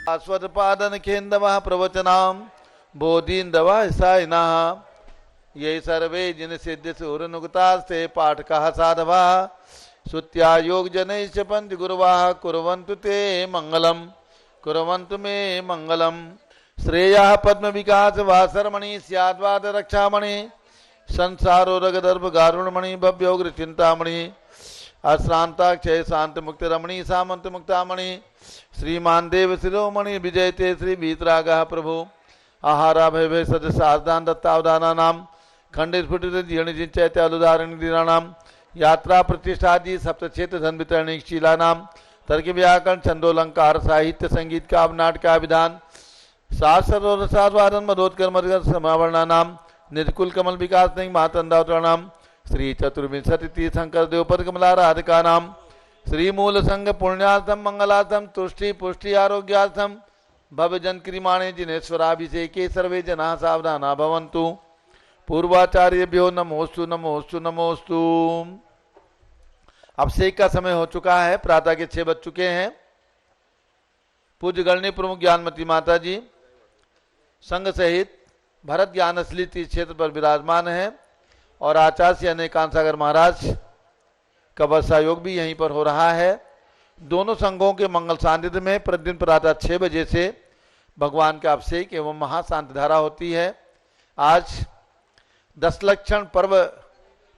आस्वदपादन खेन्दवः प्रवचनां बोधीन्दवः सायिनः ये सर्वे जिन सिद्ध सूरनुगतास्ते पाठकाः साधवः श्रुत्या योग जनैश्च पंच गुरुवाः कुर्वन्तु ते मंगलम कुर्वन्तु मे मंगलम। श्रेयः पद्म विकास वासरमणि स्याद्वाद रक्षामणि संसारो रगदर्भ गारुणमणि भव्योग्र चिंतामणि अश्रांताक्षय शांत मुक्त रमणी सामंत मुक्तामणि श्रीमान देव शिरोमणि विजयते श्री वीतरागः प्रभु आहारा भय भय सद सावधान दत्तावधाना नाम खंडित स्फुटित जीर्णिचैत्यालुदारण दीनानाम यात्रा प्रतिष्ठादि सप्तक्षेत्र धन वितरणशीला नाम तर्क व्याकरण छंदोलंकार साहित्य संगीत का नाटका विधान शास्त्रवादन मदोत्कर मदगत समावरणा नाम निर्कुल कमल विकास नहीं महातंदावतरणाम श्री चतुर्विंशति तीर्थंकर देवपद कमला राधिका नाम श्री मूल संघ पुण्यार्थम मंगलार्थम तुष्टि पुष्टि आरोग्यार्थम भवजन क्रिमाणे जिनेश्वराभिषेके सर्वे जना सावधाना भवन्तु। पूर्वाचार्यभ्यो नमोस्तु नमोस्तु नमोस्तु। अभिषेक का समय हो चुका है, प्रातः के 6 बज चुके हैं। पूज्य गणनी प्रमुख ज्ञानमती माता जी संघ सहित भरत ज्ञान असली तीर्थ क्षेत्र पर विराजमान है और आचार्य श्री अनेकांत सागर महाराज का वर्षा योग भी यहीं पर हो रहा है। दोनों संघों के मंगल सानिध्य में प्रतिदिन प्रातः 6 बजे से भगवान का अभिषेक एवं महाशांति धारा होती है। आज 10 लक्षण पर्व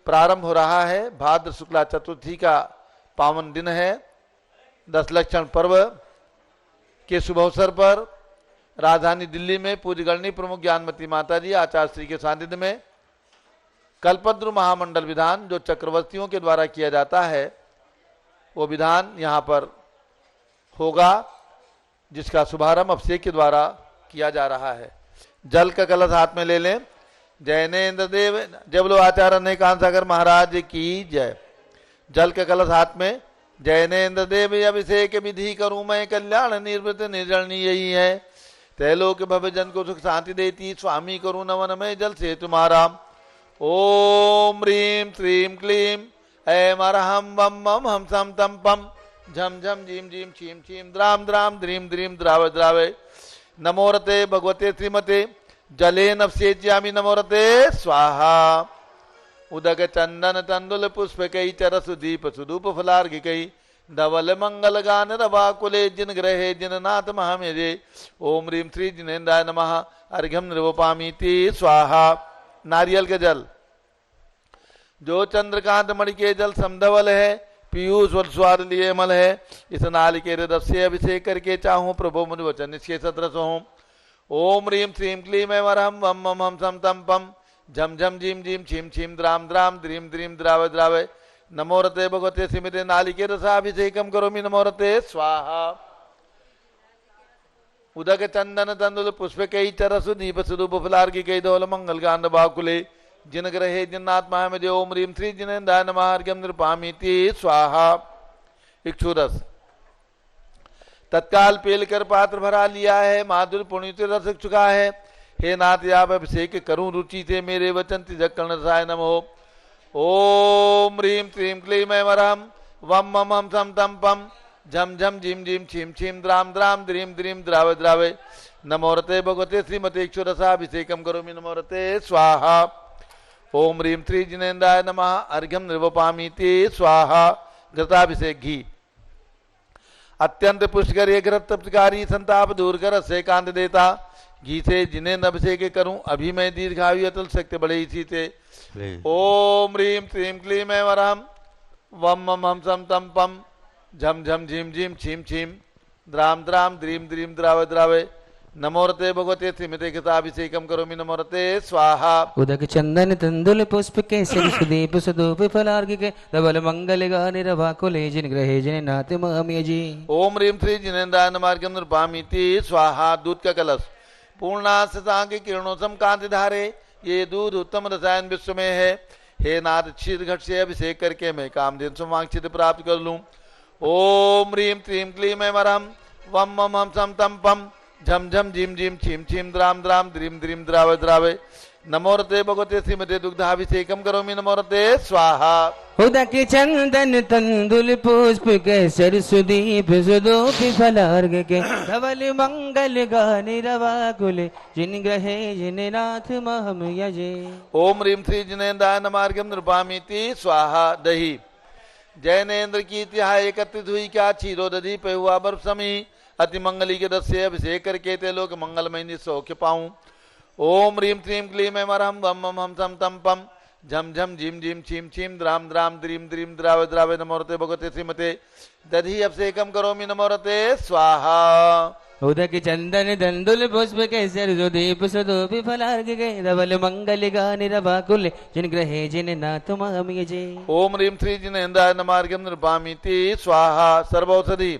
प्रारंभ हो रहा है। भाद्र शुक्ला चतुर्थी का पावन दिन है। 10 लक्षण पर्व के शुभ अवसर पर राजधानी दिल्ली में पूज्य गणनी प्रमुख ज्ञानमती माता जी आचार्य श्री के सानिध्य में कल्पद्रु महामंडल विधान जो चक्रवर्तियों के द्वारा किया जाता है वो विधान यहाँ पर होगा, जिसका शुभारंभ अभिषेक के द्वारा किया जा रहा है। जल का कलश हाथ में ले लें। जैनेन्द्र देव जय बोलो आचार्य अनेकांत सागर महाराज की जय। जल के कलश हाथ में। जैनेन्द्र देव अभिषेक विधि करूं मैं कल्याण निर्वृत निर्जलनी यही है तैलोक भव्य जन को सुख शांति देती स्वामी करूं नवन में जल से तुम्हारा। ओम ह्रीं श्रीं क्लीं ऐं अरहं वम मम हम सम तम पम झम झम झीम झीम छीम छीम द्राम द्राम द्रीम द्रीम द्राव द्रावे नमोरते भगवते श्रीमते जले नवसेच्यामि नमोरते स्वाहा। उदक चंदन तंदुल पुष्प कई चरस दीप सुदूप फलार्घ कई धवल मंगल गान रवा कुले जिन ग्रहे जिन नाथ महामेजे। ओम ह्रीं श्री जिनेन्द्राय नमः अर्घ्यम निर्वपामीति स्वाहा। नारियल के जल जो चंद्रकांत मणि के जल समधवल है पीयूष स्वाद लिए मल है इस नाल के रस से अभिषेक करके चाहूं प्रभु मुझ वचन निश्चय सदरस हूं। ओम ह्रीं श्रीं क्लीं ऐं अरहं वम मम हम सम तम पम झम झम झीम झीम छीम छीम द्राम द्राम द्रीम द्रीम द्राव द्रावे नमोरते भगवते सिमिते नालिके रसाभिषेकम करोमि नमोरते स्वाहा। उदक चंदन तंदुल पुष्प कई चरसु दीप सुदूप फलार्घ कई धौल मंगल गांध बाकुले जिन ग्रहे जिन्नाथ महामेजे। ओम ह्रीं श्री जिनेन्द्राय नमः अर्घ्यम निर्वपामीति स्वाहा। इक्षुरस तत्काल पेल कर पात्र भरा लिया है, माधुर पुण्य से रस चुका है। हे नाथ आप अभिषेक करूं रुचि से मेरे वचन तिजक्कण रसाय नमो। ओम ह्रीं श्रीं क्लीं ऐं अरहं वम मम हम सम तम पम झम झम झीम झीम छीम छीम द्राम द्राम द्रीम द्रीम द्राव द्रावे नमोरते भगवते श्रीमते इक्षुरसाभिषेकम करोमि नमोरते स्वाहा। ओम ह्रीं श्री जिनेन्द्राय नमः अर्घ्यम निर्वपामीति स्वाहा। घृताभिषेक घी अत्यंत पुष्कर ये घृत तप्तकारी संताप दूर कर से कांत देता। घी से जिनेन्द्र अभिषेक करूं अभी मैं दीर्घायु अतुल शक्ति बढ़े इसी से। ओम ह्रीं श्रीं क्लीं ऐं अरहं वम मम हम सम तम पम झम झम झीम झीम छीम छीम द्राम द्राम द्रीम द्रीम द्राव द्रावे नमोरते भगवते श्रीमते घृताभिषेकम करोमि नमोरते स्वाहा। उदक चंदन तंदुल पुष्प केसरी सुदीप सुदूप फलार्घ के धवल मंगल गान रवा कुले जिन ग्रहे जिन नाथ महामेजे। ओम ह्रीं श्री जिनेन्द्राय नमः अर्घ्यम निर्वपामीति स्वाहा। दूध का कलश पूर्णास सांग किरणों सम कांति धारे ये दूध उत्तम रसायन विश्व में है। हे नाथ क्षीर घट से अभिषेक करके मैं कामधेनु समांक्षित प्राप्त कर लूं। ओम ह्रीं श्रीं क्लीं ऐं अरहं वम मम हम सम तम पम झम झम झीम झीम छीम छीम द्राम द्राम द्रीम द्रीम द्राव द्रावे नमोरते भगवते श्रीमते दुग्धाभिषेकम करोमि नमोरते स्वाहा। उदक चंदन तंदुल पुष्प केसर सुदीप सुदूप फलार्घ के धवल मंगल गानि रवाकुल जिन ग्रहे जिन नाथ महम यजे। ओम ह्रीं श्री जिनेन्द्राय नमार्घ्यम नृपामीति स्वाहा दही। जैनेन्द्र की तिहाई एकत्रित हुई क्या क्षीरोदधि पे हुआ बर्फ समी अति मंगली के दस से अभिषेक करके ते लोग मंगलमय सौख्य पाऊं। ओम ह्रीं श्रीं क्लीं ऐं मरहम वम मम हम सम तम पम झम झम झीम झीम छीम छीम द्राम द्राम द्रीम द्रीम द्राव द्रावे नमोरते भगवते श्रीमते दधि अभिषेकम करोमि नमोरते स्वाहा। उदक चंदन तंदुल पुष्प केसर सुदीप सुदूप फलार्घ के धवल मंगल गानि रवाकुल जिन ग्रहे जिन नाथ महम यजे। ओम ह्रीं श्री जिनेन्द्राय नमार्घ्यम नृपामीति स्वाहा। सर्वौषधि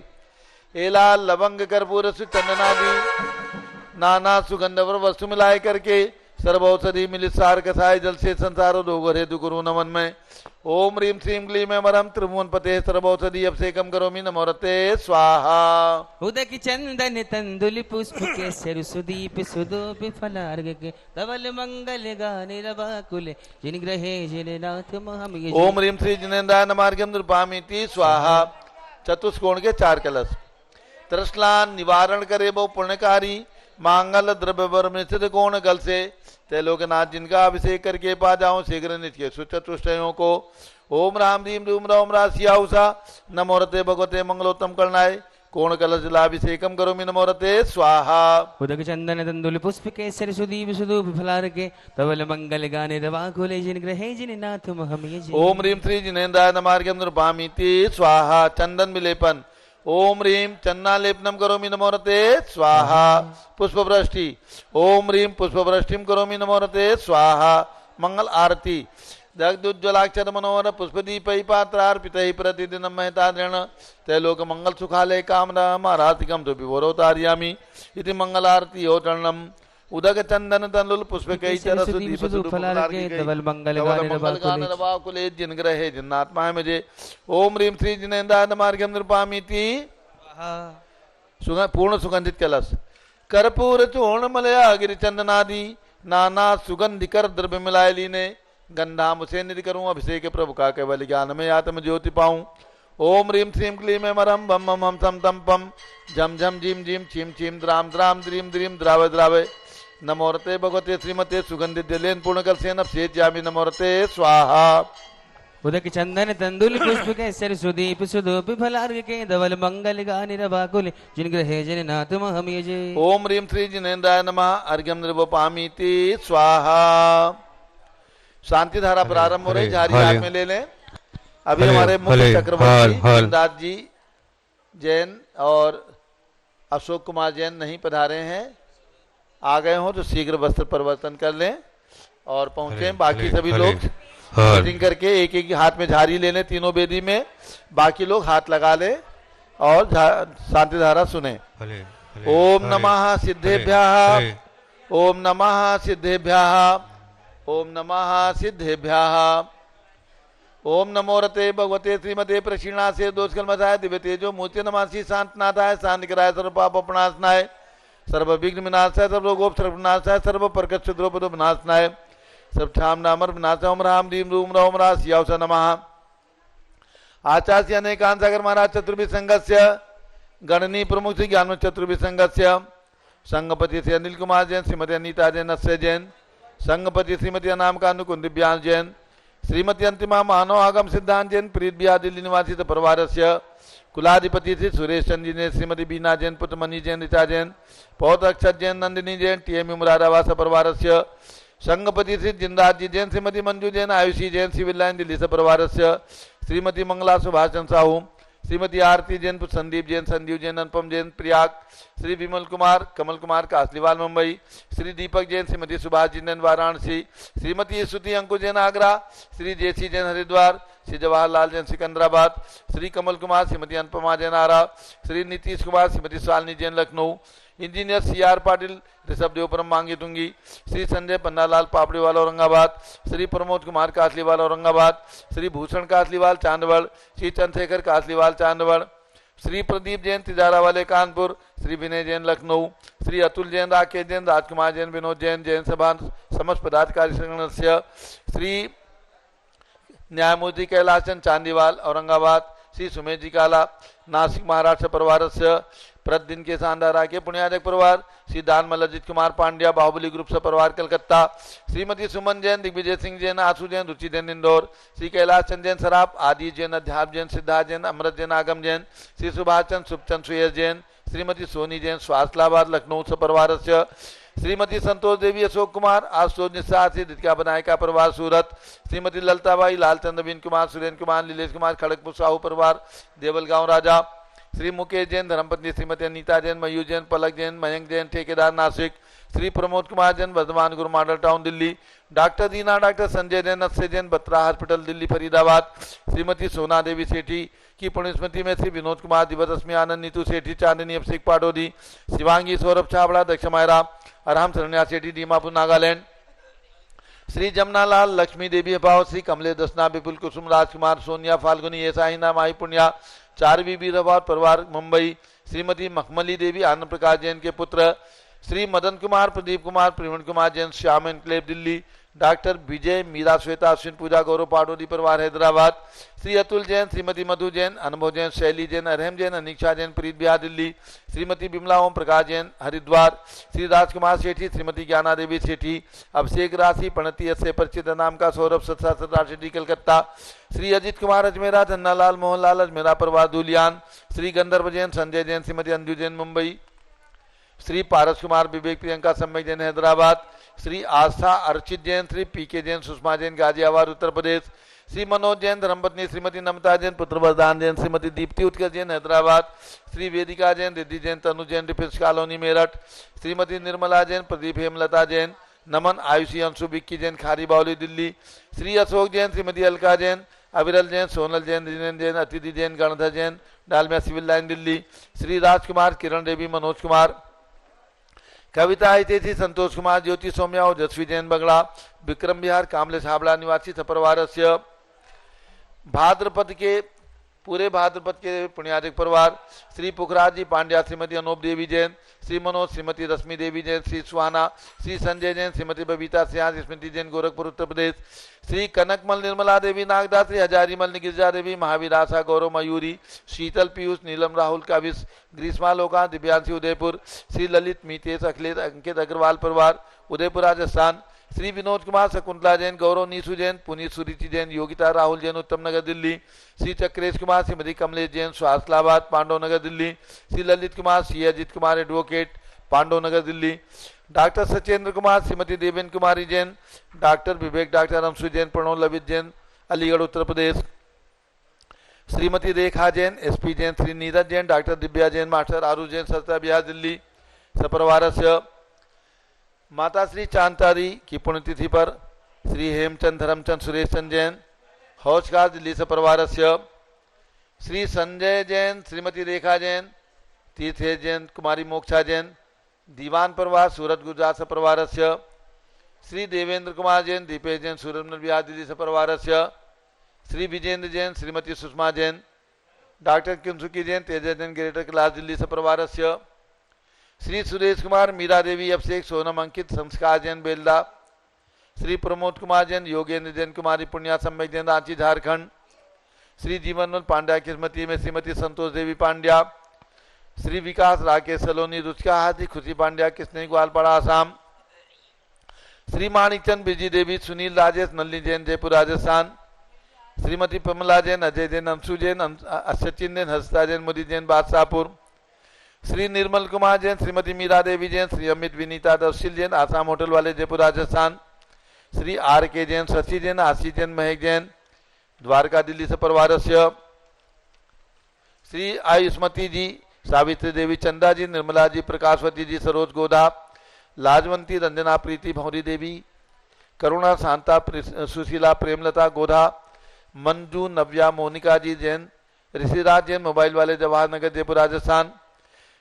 एलाल लवंग कर्पूर चंदनादि नाना सुगंधवर वस्तु मिलाए करके सर्वौषधि मिलित सार कसाय जल से संसार रोग हेतु गुरु नमन में। ओम ह्रीं श्रीं क्लीं ऐं मरहम त्रिभुवन पते सर्वौषधि अभिषेकम करोमि नमोरते स्वाहा। उदक चंदन तंदुल पुष्प केसर सुदीप सुदूप फलार्घ के धवल मंगल गानि रवाकुल जिन ग्रहे जिन नाथ महम यजे। ओम ह्रीं श्री जिनेन्द्राय नमार्घ्यम नृपामीति स्वाहा। चतुष्कोण के 4 कलश तृष्णान निवारण करे वो पुण्यकारी मांगल द्रव्य वर्मित कोण गल से ते लोकनाथ जिनका अभिषेक करके पा जाऊं शीघ्र नित्य सुचतुष्टयों को। ओम राम रीम रूम राम राशिया उषा नमोरते भगवते मंगलोत्तम करनाय कोण कलश जलाभिषेकम करोमि नमोरते स्वाहा। उदक चंदन तंदुल पुष्प केसर सुदीप सुदूप फलार्घ के धवल मंगल गानि रवाकुल जिन ग्रहे जिन नाथ महम यजे। ओम ह्रीं श्री जिनेन्द्राय नमार्घ्यम नृपामीति स्वाहा। चंदन विलेपन ओम ह्रीं चन्नालेपनम करोमि नमोरते स्वाहा। पुष्पवृष्टि ओम ह्रीं पुष्पवृष्टिम करोमि नमोरते स्वाहा। मंगल आरती दग्धुज्ज्वलाक्षर मनोहर पुष्पदीपै पात्रार्पितैः प्रतिदिनं महताद्रेण त्रैलोक मंगल सुखालय कामना महारातिकं तु विभोरोतार्यामि इति मंगलारती ओटर्णम। उदक चंदन तंदुल पुष्प कई सुदीप सुदूप फलार्घ के धवल मंगल गानि रवाकुल जिन ग्रहे जिन्नात्मा मुझे। ओम ह्रीं श्री जिनेन्द्राय नमार्घ्यम नृपामीति पूर्ण सुगंधित कलश कर्पूर चूर्ण मलया गिरि चंदनादि नाना सुगंधिकर द्रव्य मिलाए लीने गंधाम से निधि करूं अभिषेक प्रभु का केवल ज्ञान में आत्म ज्योति पाऊं। ओम ह्रीं श्रीं क्लीं ऐं मरहम वम मम हम सम तम पम झम झम झीम झीम छीम छीम द्राम द्राम द्रीम द्रीम द्रावे द्रावे नमोरते भगवते श्रीमते सुगंधित जलेन पूर्ण कल सेन अभिषेच्यामि नमोरते स्वाहा। उदक चंदन तंदुल पुष्प केसर सुदीप सुदूप फलार्घ के धवल मंगल गानि रवाकुल जिन ग्रहे जिन नाथ महम यजे। ओम ह्रीं श्री जिनेन्द्राय नमः अर्घ्यम नृपामीति स्वाहा। शांति धारा प्रारंभ हो रही, झारी हाथ में ले लें। अभी हमारे मुख्य चक्रवर्ती दास जी जैन और अशोक कुमार जैन नहीं पधारे हैं, आ गए हो तो शीघ्र वस्त्र परिवर्तन कर लें और पहुंचे। बाकी सभी लोग सेटिंग करके एक एक हाथ में झारी ले लें तीनों वेदी में, बाकी लोग हाथ लगा लें और शांति धारा सुने। ओम नमः सिद्धेभ्यः ओम नमः सिद्धेभ्यः ओम नमः सिद्धेभ्यः। ओम नमो रते भगवते श्रीमते प्रक्षीणासे दोषकल्मषाय दिव्य तेजो मूर्ति नमासि शांतनाथाय शांतिकराय सर्व पाप प्रणाशनाय सर्व विघ्न विनाशाय सर्व रोगोपसर्ग विनाशाय सर्व प्रकट क्षुद्रोपदो विनाशनाय सब ठाम नामर विनाशाय। ओम राम रीम रूम राम राशियावस नमः। आचार्य अनेकांत सागर महाराज चतुर्भि संघस्य गणनी प्रमुख श्री ज्ञान चतुर्भि संघस्य संघपति श्री अनिल कुमार जैन श्रीमती अनीता जैन अस्य जैन संघपति श्रीमती अनाम कानुकुंद दिव्यांश जैन श्रीमती अंतिमा मानव आगम सिद्धांत जैन प्रीत बिहार दिल्ली निवासी परिवार से कुलाधिपति श्री सुरेश चंद्र जैन श्रीमती बीना जैन पुत्र मनी जैन ऋचा जैन पौत्र अक्षत जैन नंदिनी जैन टीएम मुरादावास परिवार से संघपति श्री जिनराज जी जैन श्रीमती मंजू जैन आयुषी जैन सिविल लाइन दिल्ली से परिवार से श्रीमती मंगला सुभाषचंद्र साहू श्रीमती आरती जैन संदीप जैन संदीप जैन अनुपम जैन प्रयाग श्री विमल कुमार कमल कुमार कासलीवाल मुंबई श्री दीपक जैन श्रीमती सुभाष जैन वाराणसी श्रीमती स्तुति अंकुर जैन आगरा श्री जेसी जैन हरिद्वार श्री जवाहरलाल जैन सिकंदराबाद श्री कमल कुमार श्रीमती अनुपमा जैन आरा श्री नीतीश कुमार श्रीमती शालिनी जैन लखनऊ इंजीनियर सीआर पाटिल ऋषभ देवपुरम मांगी तुंगी श्री संजय पन्नालाल पापड़ीवाल औरंगाबाद श्री प्रमोद कुमार कासलीवाल औरंगाबाद श्री भूषण कासलीवाल चांदवड़ श्री चंद्रशेखर कासलीवाल चांदवड़ श्री प्रदीप जैन तिजारा वाले कानपुर श्री विनय जैन लखनऊ श्री अतुल जैन राकेश जैन राजकुमार जैन विनोद जैन जैन सभा समस्त पदाधिकारी संगठन श्री न्यायमूर्ति कैलाशचंद चांदीवाल औरंगाबाद, श्री सुमेश जी काला नासिक महाराष्ट्र परिवार से प्रतिदिन के शानदार के पुण्यादक परिवार, श्री दानमल अजित कुमार पांड्या बाहुबली ग्रुप से परिवार कलकत्ता, श्रीमती सुमन जैन, दिग्विजय सिंह जैन, आशु जैन, रुचि जैन इंदौर, श्री कैलाश चंद जैन सराफ, आदि जैन, अध्याप जैन, सिद्धार्थ जैन, अमृत जैन, आगम जैन, श्री सुभाष चंद, सुखचंद सुयस जैन, श्रीमती सोनी जैन स्वास्थलाबाद लखनऊ से परिवार से, श्रीमती संतोष देवी अशोक कुमार आशुतोष निस्सार से दित्या बनायका परिवार सूरत, श्रीमती ललताबाई लालचंद बीन कुमार सुरेंद्र कुमार लीलेश कुमार खड़गपुर साहू परिवार देवलगांव राजा, श्री मुकेश जैन धर्मपत्नी श्रीमती अनीता जैन, मयूर जैन, पलक जैन, मयंक जैन ठेकेदार नासिक, श्री प्रमोद कुमार जैन वर्धमान गुरु मॉडल टाउन दिल्ली, डॉक्टर दीना डॉक्टर संजय जैन अक्षय जैन बत्रा हॉस्पिटल दिल्ली फरीदाबाद, श्रीमती सोना देवी सेठी की पुण्य स्मृति में श्री विनोद कुमार दिवस रश्मि आनंद नीतू सेठी चांदनी अभिषेक पाटोदी, शिवांगी सौरभ छाबड़ा दक्ष मायरा अरहम सरन्या सेठी दीमापुर नागालैंड, श्री जमनालाल लक्ष्मी देवी अभाव, श्री कमले दसना विपुल कुसुम राजकुमार सोनिया फाल्गुनी येसाहिना माही पुण्या चारवी बीरवार परिवार मुंबई, श्रीमती मखमली देवी आनंद प्रकाश जैन के पुत्र, श्री मदन कुमार प्रदीप कुमार प्रवीण कुमार जैन श्याम एनक्लेव दिल्ली, डॉक्टर विजय मीरा श्वेता अश्विन पूजा गौरव पाटोदी परिवार हैदराबाद, श्री अतुल जैन, श्रीमती मधु जैन, अनुभव जैन, शैली जैन, अरहम जैन, अनिक्षा जैन प्रीत बिहार दिल्ली, श्रीमती बिमला ओम प्रकाश जैन हरिद्वार, श्री राजकुमार सेठी, श्रीमती ज्ञाना देवी सेठी, अभिषेक राशि प्रणति से परिचित नाम का सौरभ सत्ता सेठी कलकत्ता, श्री अजित कुमार अजमेरा, धन्नालाल मोहनलाल अजमेरा परिवार धूलियान, श्री गंधर्व जैन, संजय जैन, श्रीमती अंजू जैन मुंबई, श्री पारस कुमार विवेक प्रियंका सम्यक जैन हैदराबाद, श्री आस्था अर्चित जैन, श्री पीके जैन सुषमा जैन गाजियाबाद उत्तर प्रदेश, श्री मनोज जैन धर्मपत्नी श्रीमती नमता जैन पुत्र वरदान जैन श्रीमती दीप्ति उत्कर्ष जैन हैदराबाद, श्री वेदिका जैन रिद्धि जैन तनु जैन डिफेंस कॉलोनी मेरठ, श्रीमती निर्मला जैन प्रदीप हेमलता जैन नमन आयुषी अंशु बिक्की जैन खारी बावली दिल्ली, श्री अशोक जैन, श्रीमती अलका जैन, अविरल जैन, सोनल जैन, जिनेन्द्र जैन, अतिथि जैन, गणधर जैन डालमिया सिविल लाइन दिल्ली, श्री राजकुमार, किरण देवी, मनोज कुमार, कविता हितेशी, संतोष कुमार, ज्योति सौम्या और जसवी जैन बगड़ा, विक्रम बिहार कामलेश हावड़ा निवासी सपरिवार से, भाद्रपद के पूरे भाद्रपद के पुण्यादिक परिवार, श्री पुखराज जी पांड्या, श्रीमती अनूप देवी जैन, श्री मनोज, श्रीमती रश्मि देवी जैन, श्री सुहाना, श्री संजय जैन, श्रीमती बबीता सिंह, स्मृति जैन गोरखपुर उत्तर प्रदेश, श्री कनकमल निर्मला देवी नागदास, श्री हजारीमल गिरिजा देवी महावीर आशा गौरव मयूरी, शीतल पीयूष नीलम राहुल काविश ग्रीष्मा लोका दिव्यांशी उदयपुर, श्री ललित मीतेश अखिलेश अंकित अग्रवाल परिवार उदयपुर राजस्थान, श्री विनोद कुमार शकुंतला जैन, गौरव नीसू जैन, पुनीत सुरीति जैन, योगिता राहुल जैन उत्तम नगर दिल्ली, श्री चक्रेश कुमार, श्रीमती कमलेश जैन स्वास्थलाबाद Pandav Nagar Delhi, Shri Lalit Kumar, Shri Ajit Kumar advocate Pandav Nagar Delhi, doctor Sachendra Kumar, Shrimati Devendra Kumari Jain, doctor Vivek, doctor Anshu Jain, Pranav Lavit Jain Aligarh Uttar Pradesh, Shrimati Rekha Jain, S P Jain, Shri Neeraj Jain, doctor Divya Jain, master Aaru Jain Sarita Vihar Delhi सपरिवार से, माता श्री चांतारी की पुण्यतिथि पर श्री हेमचंद धर्मचंद सुरेश चंद जैन हौजखास दिल्ली से परिवार से, श्री संजय जैन, श्रीमती रेखा जैन, तीर्थे जैन, कुमारी मोक्षा जैन दीवान परिवार सूरत गुजरात से परिवार से, श्री देवेंद्र कुमार जैन, दीपेश जैन सूरजमल बिहार दिल्ली से परिवार से, श्री विजेंद्र जैन, श्रीमती सुषमा जैन, डॉक्टर किंसुकी जैन, तेजस जैन ग्रेटर क्लास दिल्ली से परिवार से, श्री सुरेश कुमार, मीरा देवी अभिषेक सोनम अंकित संस्कार जैन बेलदा, श्री प्रमोद कुमार जैन, योगेंद्र जैन, कुमारी पुण्या सम्यक जैन रांची झारखंड, श्री जीवनमल पांड्या की स्मृति में श्रीमती संतोष देवी पांड्या, श्री विकास राकेश सलोनी रुचका हाथी खुशी पांड्या किसने ग्वालपाड़ा आसाम, श्री माणिकचंद बिजी देवी, सुनील राजेश नलिनी जैन जयपुर राजस्थान, श्रीमती पमला जैन, अजय जैन, अंशु जैन, सचिन जैन, हंसता जैन, मुदी जैन बादशाहपुर, श्री निर्मल कुमार जैन, श्रीमती मीरा देवी जैन, श्री अमित विनीता दर्शिल जैन आसाम होटल वाले जयपुर राजस्थान, श्री आर के जैन, शशि जैन, आशीष जैन, महक जैन द्वारका दिल्ली से परिवार से, श्री आयुष्मती जी, सावित्री देवी, चंदा जी, निर्मला जी, प्रकाशवती जी, सरोज गोदा, लाजवंती, रंजना प्रीति, भौरी देवी, करुणा शांता, सुशीला, प्रेमलता गोधा, मंजू, नव्या, मोनिका जी जैन, ऋषिराज जैन मोबाइल वाले जवाहर नगर जयपुर राजस्थान,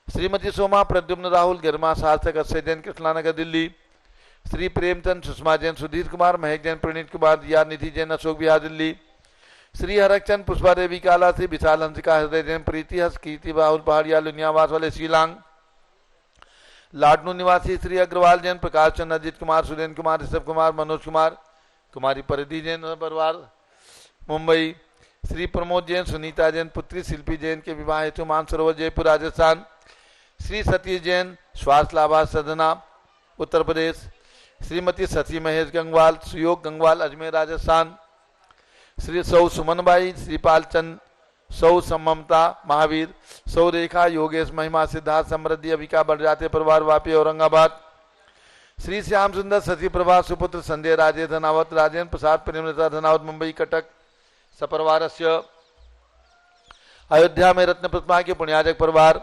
श्रीमती सोमा, प्रद्युम्न राहुल, गिरमा सार्थक, अक्षय जैन कृष्णानगर दिल्ली, श्री प्रेमचंद, सुषमा जैन, सुधीर कुमार, महक जैन, प्रणीत कुमार, दिया निधि जैन अशोक बिहार दिल्ली, श्री हरकचंद, पुष्पा देवी काला, श्री विशाल हंसिका, हृदय जैन, प्रीति हंस, कीर्ति बाहुल पहाड़िया लुनियावास वाले शिलांग, लाडनू निवासी श्री अग्रवाल जैन, प्रकाश चंद, अजित कुमार, सुरेंद्र कुमार, ऋषभ कुमार, मनोज कुमार, कुमारी परिधि जैन परिवार, मुंबई। श्री प्रमोद जैन सुनीता जैन पुत्री शिल्पी जैन के विवाह हेतु मानसरोवर जयपुर राजस्थान। श्री सतीश जैन स्वास्थ्य लाभार्थ सदना उत्तर प्रदेश। श्रीमती सती महेश गंगवाल सुयोग गंगवाल अजमेर राजस्थान। श्री सौ सुमनबाई श्रीपाल चंद सौ सममता महावीर सौ रेखा योगेश महिमा सिद्धार्थ समृद्धि अभिका बड़जाते परिवार वापी औरंगाबाद। श्री श्याम सुंदर सती प्रभा सुपुत्र संजय राजे धनावत राजेंद्र प्रसाद प्रेमलता धनावत मुंबई कटक सपरिवारस्य। अयोध्या में रत्न प्रतिमा के पुण्याजक परिवार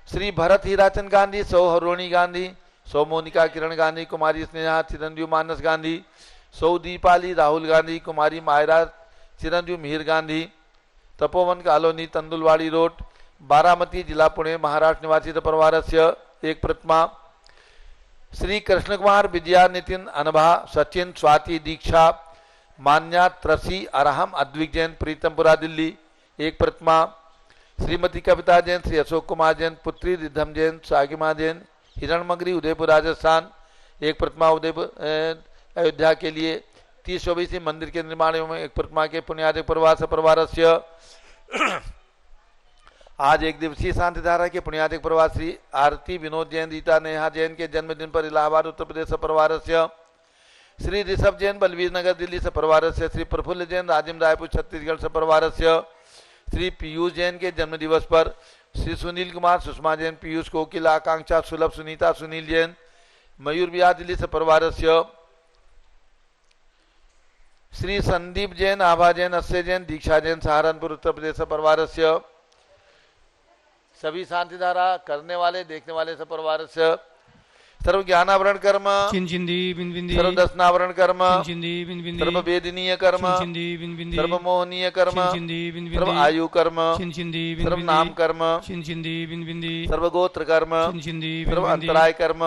श्री भरत हीराचंद गांधी सौ हरोणी गांधी सौ मोनिका किरण गांधी कुमारी स्नेहा चिरंजीव मानस गांधी सौ दीपाली राहुल गांधी कुमारी मायरा चिरंजीव मिहिर गांधी तपोवन कॉलोनी तंदुलवाड़ी रोड बारामती जिला पुणे महाराष्ट्र निवासी परिवारस्य एक प्रतिमा। श्री कृष्ण कुमार विजया नितिन अनभा सचिन स्वाति दीक्षा मान्या त्रसी अरहम अद्विक जैन प्रीतमपुरा दिल्ली एक प्रतिमा। श्रीमती कविता जैन श्री अशोक कुमार जैन पुत्री रिद्धम जैन सागिमा जैन हिरणमगरी उदयपुर राजस्थान एक प्रतिमा। उदयपुर अयोध्या के 30-24 मंदिर के निर्माण में एक प्रतिमा के पुण्याजक परिवार सपरिवारस्य। आज एक दिवसीय शांति धारा के पुण्याजक परिवार श्री आरती विनोद जैन रीता नेहा जैन के जन्मदिन पर इलाहाबाद उत्तर प्रदेश सपरिवारस्य। श्री ऋषभ जैन बलवीर नगर दिल्ली सपरिवारस्य। श्री प्रफुल्ल जैन राजिम रायपुर छत्तीसगढ़ सपरिवारस्य। श्री पीयूष जैन के जन्म दिवस पर श्री सुनील कुमार सुषमा जैन पीयूष कोकिल आकांक्षा सुलभ सुनीता सुनील जैन मयूर विहार दिल्ली सपरिवारस्य। श्री संदीप जैन आभा जैन अस्य जैन दीक्षा जैन सहारनपुर उत्तर प्रदेश सपरिवारस्य। सभी शांति धारा करने वाले देखने वाले सपरिवारस्य। सर्व ज्ञानावरण कर्म सर्व दर्शनावरण कर्म सर्व वेदनीय कर्म सर्व मोहनीय कर्म सर्व आयु कर्म सर्व नाम कर्म सर्व गोत्र कर्म सर्व अंतराय कर्म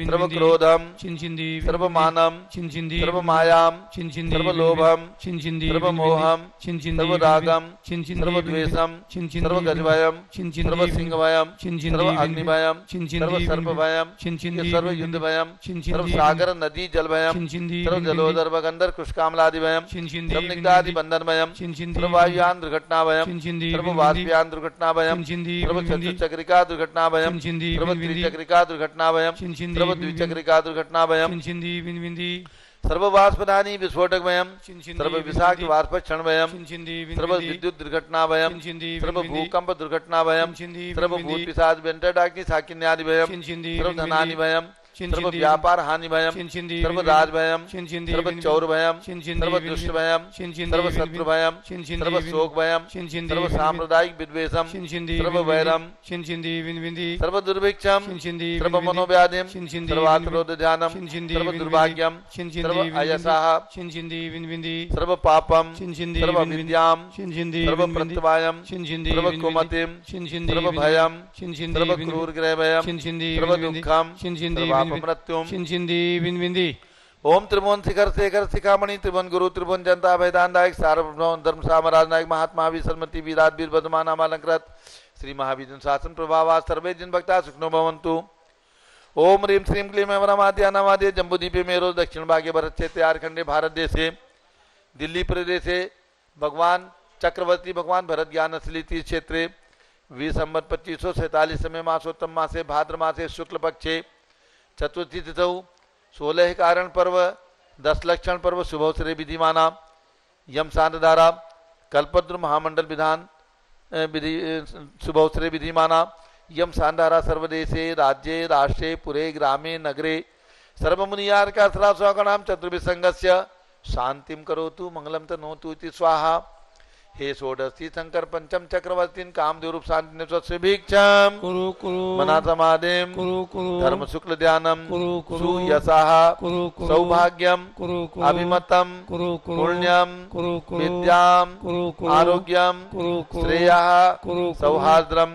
सर्व क्रोधम सर्व मानम सर्व मायाम सर्व लोभम सर्व मोहम सर्व रागम सर्व द्वेषम सर्व गजभयम सर्व सिंहभयम सर्व अग्निभयम सर्व सर्पभयम सर्व युद्ध भयम सर्व सागर नदी जल भयम सर्व जलोदर बगंदर कुशकामलादि भयम सर्व निग्धादि बंधन भयम सर्व वायुयान दुर्घटना भयम सर्व वाष्पयान दुर्घटना भयम सर्व चतुर्चक्रिका दुर्घटना भयम सर्व त्रिचक्रिका दुर्घटना भयम सर्व द्विचक्रिका दुर्घटना भयम सर्व वाष्पदानी विस्फोटक भयम सर्व विषाक्त वाष्प क्षण भयम सर्व विद्युत दुर्घटना भयम सर्व भूकंप दुर्घटना भयम सर्व भूत पिशाच वेंटर डाकिनी साकिन्यादि भयम सर्व धनानि भयम सर्व व्यापार हानि भयम सर्व राज भयम सर्व चौर भयम सर्व दुष्ट भयम सर्व शत्रु भयम सर्व शोक भयम सर्व सांप्रदायिक विद्वेषम सर्व वैरम सर्व दुर्भिक्षम सर्व मनोव्याधिम सर्व आत्रोध ध्यानम सर्व दुर्भाग्यम सर्व अयसाह सर्व पापम सर्व अविद्याम सर्व प्रत्यवायम सर्व कुमतिम सर्व भयम सर्व क्रूर ग्रह भयम सर्व दुःखम सर्व मृत्युम। ओम त्रिभुवन शिखर शेखर शिखामणि त्रिभुवन गुरु त्रिभुवन जनता भयदानदायक सार्वभौम धर्म सामराजनायक महात्मा विसर्मति वीरात वीर बदमान अलंकृत श्री महावीर शासन प्रभावा सर्वे जिन भक्ता सुखनो भवन्तु। ओम ह्रीं श्रीं क्लीं वरमाद्या नमाद्य जम्बूद्वीपे मेरो दक्षिण भागे भरत क्षेत्रे आरखंडे भारत देशे दिल्ली प्रदेशे भगवान चक्रवर्ती भगवान भरत ज्ञान असली तीर्थ क्षेत्रे 20 संवत 2547 में मासोत्तम मासे भाद्र मासे शुक्ल पक्षे चतुर्थी तिथौ 16 कारण पर्व 10 लक्षण पर्व शुभोत्सरे विधिमाना यम शांतधारा कल्पद्रु महामंडल विधान विधि शुभोत्सरे विधिमाना यम शांतधारा सर्वदेशे राज्ये राष्ट्रे पुरे ग्रामे नगरे सर्वमुनियार का स्वागणाम चतुर्विसंगस्य शांतिम करोतु मंगलम तनोतु इति स्वाहा। हे षोडशी शंकर पंचम चक्रवर्तीन कामदेव रूप शांति स्वभिक्षम मनातमादेम धर्म शुक्ल ध्यानम सुयसाह सौभाग्यम अभिमतम पुण्यम विद्याम आरोग्यम श्रेयः सौहार्द्रम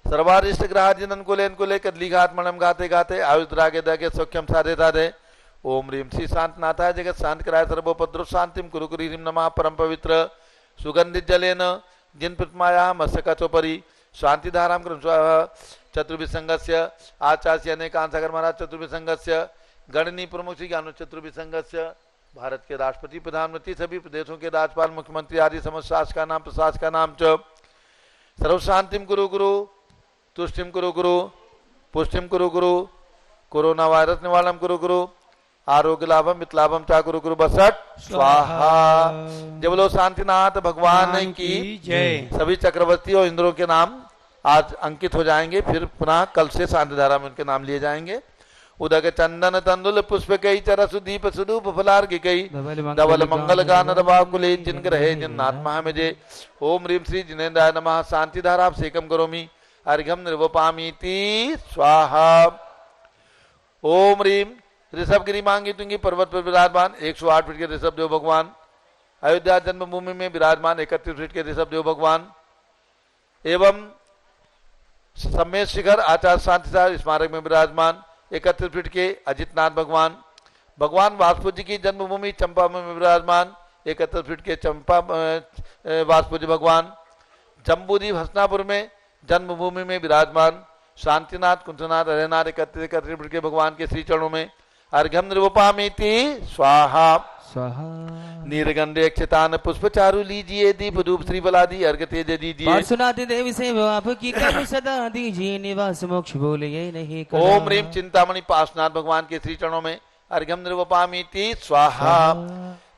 सर्वारिष्ट ग्रहाजिन कुले कदली घात मणम गाते गाते आयुद्रागे दगे सौख्यम साधे साधे। ओम ह्रीं श्री शांतनाथाय जगत शांत कराय सर्वोपद्रव शांतिम कुरु कुरु ह्रीं नमः परम पवित्र सुगंधित जलेन जिन प्रतिमायाः मस्तकाचोपरि शांति धारां कृ चतुर्विसंगस्य आचार्य अनेकांत सागर महाराज चतुर्विसंगस्य गणनी प्रमुख श्री ज्ञान चतुर्विसंगस्य भारत के राष्ट्रपति, प्रधानमंत्री, सभी प्रदेशों के राज्यपाल, मुख्यमंत्री आदि समस्त शासका नाम प्रशासका नाम च सर्व शांतिम कुरु गुरु, तुष्टिम कुरु गुरु, पुष्टिम कुरु गुरु, कोरोना वायरस निवारणम कुरु गुरु, आरोग्य लाभम मितलाभम चा गुरु गुरु बसट स्वाहा। जब बोलो शांतिनाथ भगवान की जय। सभी चक्रवर्ती और इंद्रों के नाम आज अंकित हो जाएंगे, फिर पुनः कल से शांति धारा में उनके नाम लिए जाएंगे। उदक चंदन तंदुल पुष्प कई चर सुदीप सुदूप फलार्घ कई धवल मंगल गान रवाकुले जिन ग्रहे जिन्नात्मा में जय। ओम ह्रीम श्री जिनेन्द्राय नमः। शांति धारा सेकम करोमि अर्घ्यम निर्वपामीति स्वाहा। ओम ह्रीम ऋषभ गिरी मांगी तुंगी पर्वत पर विराजमान 108 फीट के ऋषभ देव भगवान, अयोध्या जन्मभूमि में विराजमान 31 फीट के ऋषभ देव भगवान एवं सम्मेद शिखर आचार्य शांति स्मारक में विराजमान 31 फीट के अजितनाथ भगवान, भगवान वासुदेव की जन्मभूमि चंपा में विराजमान 31 फीट के चंपा वासुदेव भगवान, जम्बूद्वीप हसनापुर में जन्मभूमि में विराजमान शांतिनाथ कुंठनाथ हरेनाथ 31 फीट के भगवान के श्री चरणों में अर्घ्यम निर्वपामीति स्वाहा स्वाहा। नीरगंधे अक्षतान पुष्प चारु लीजिए, दीप धूप श्री बलादी अर्घ तेज दीजिए। सुनाते देवी से आपकी कभी सदा दीजिए, निवास मोक्ष बोलिए नहीं करा। ओम ह्रीम चिंतामणि पार्श्वनाथ भगवान के श्री चरणों में अर्घ्यम निर्वपामीति स्वाहा।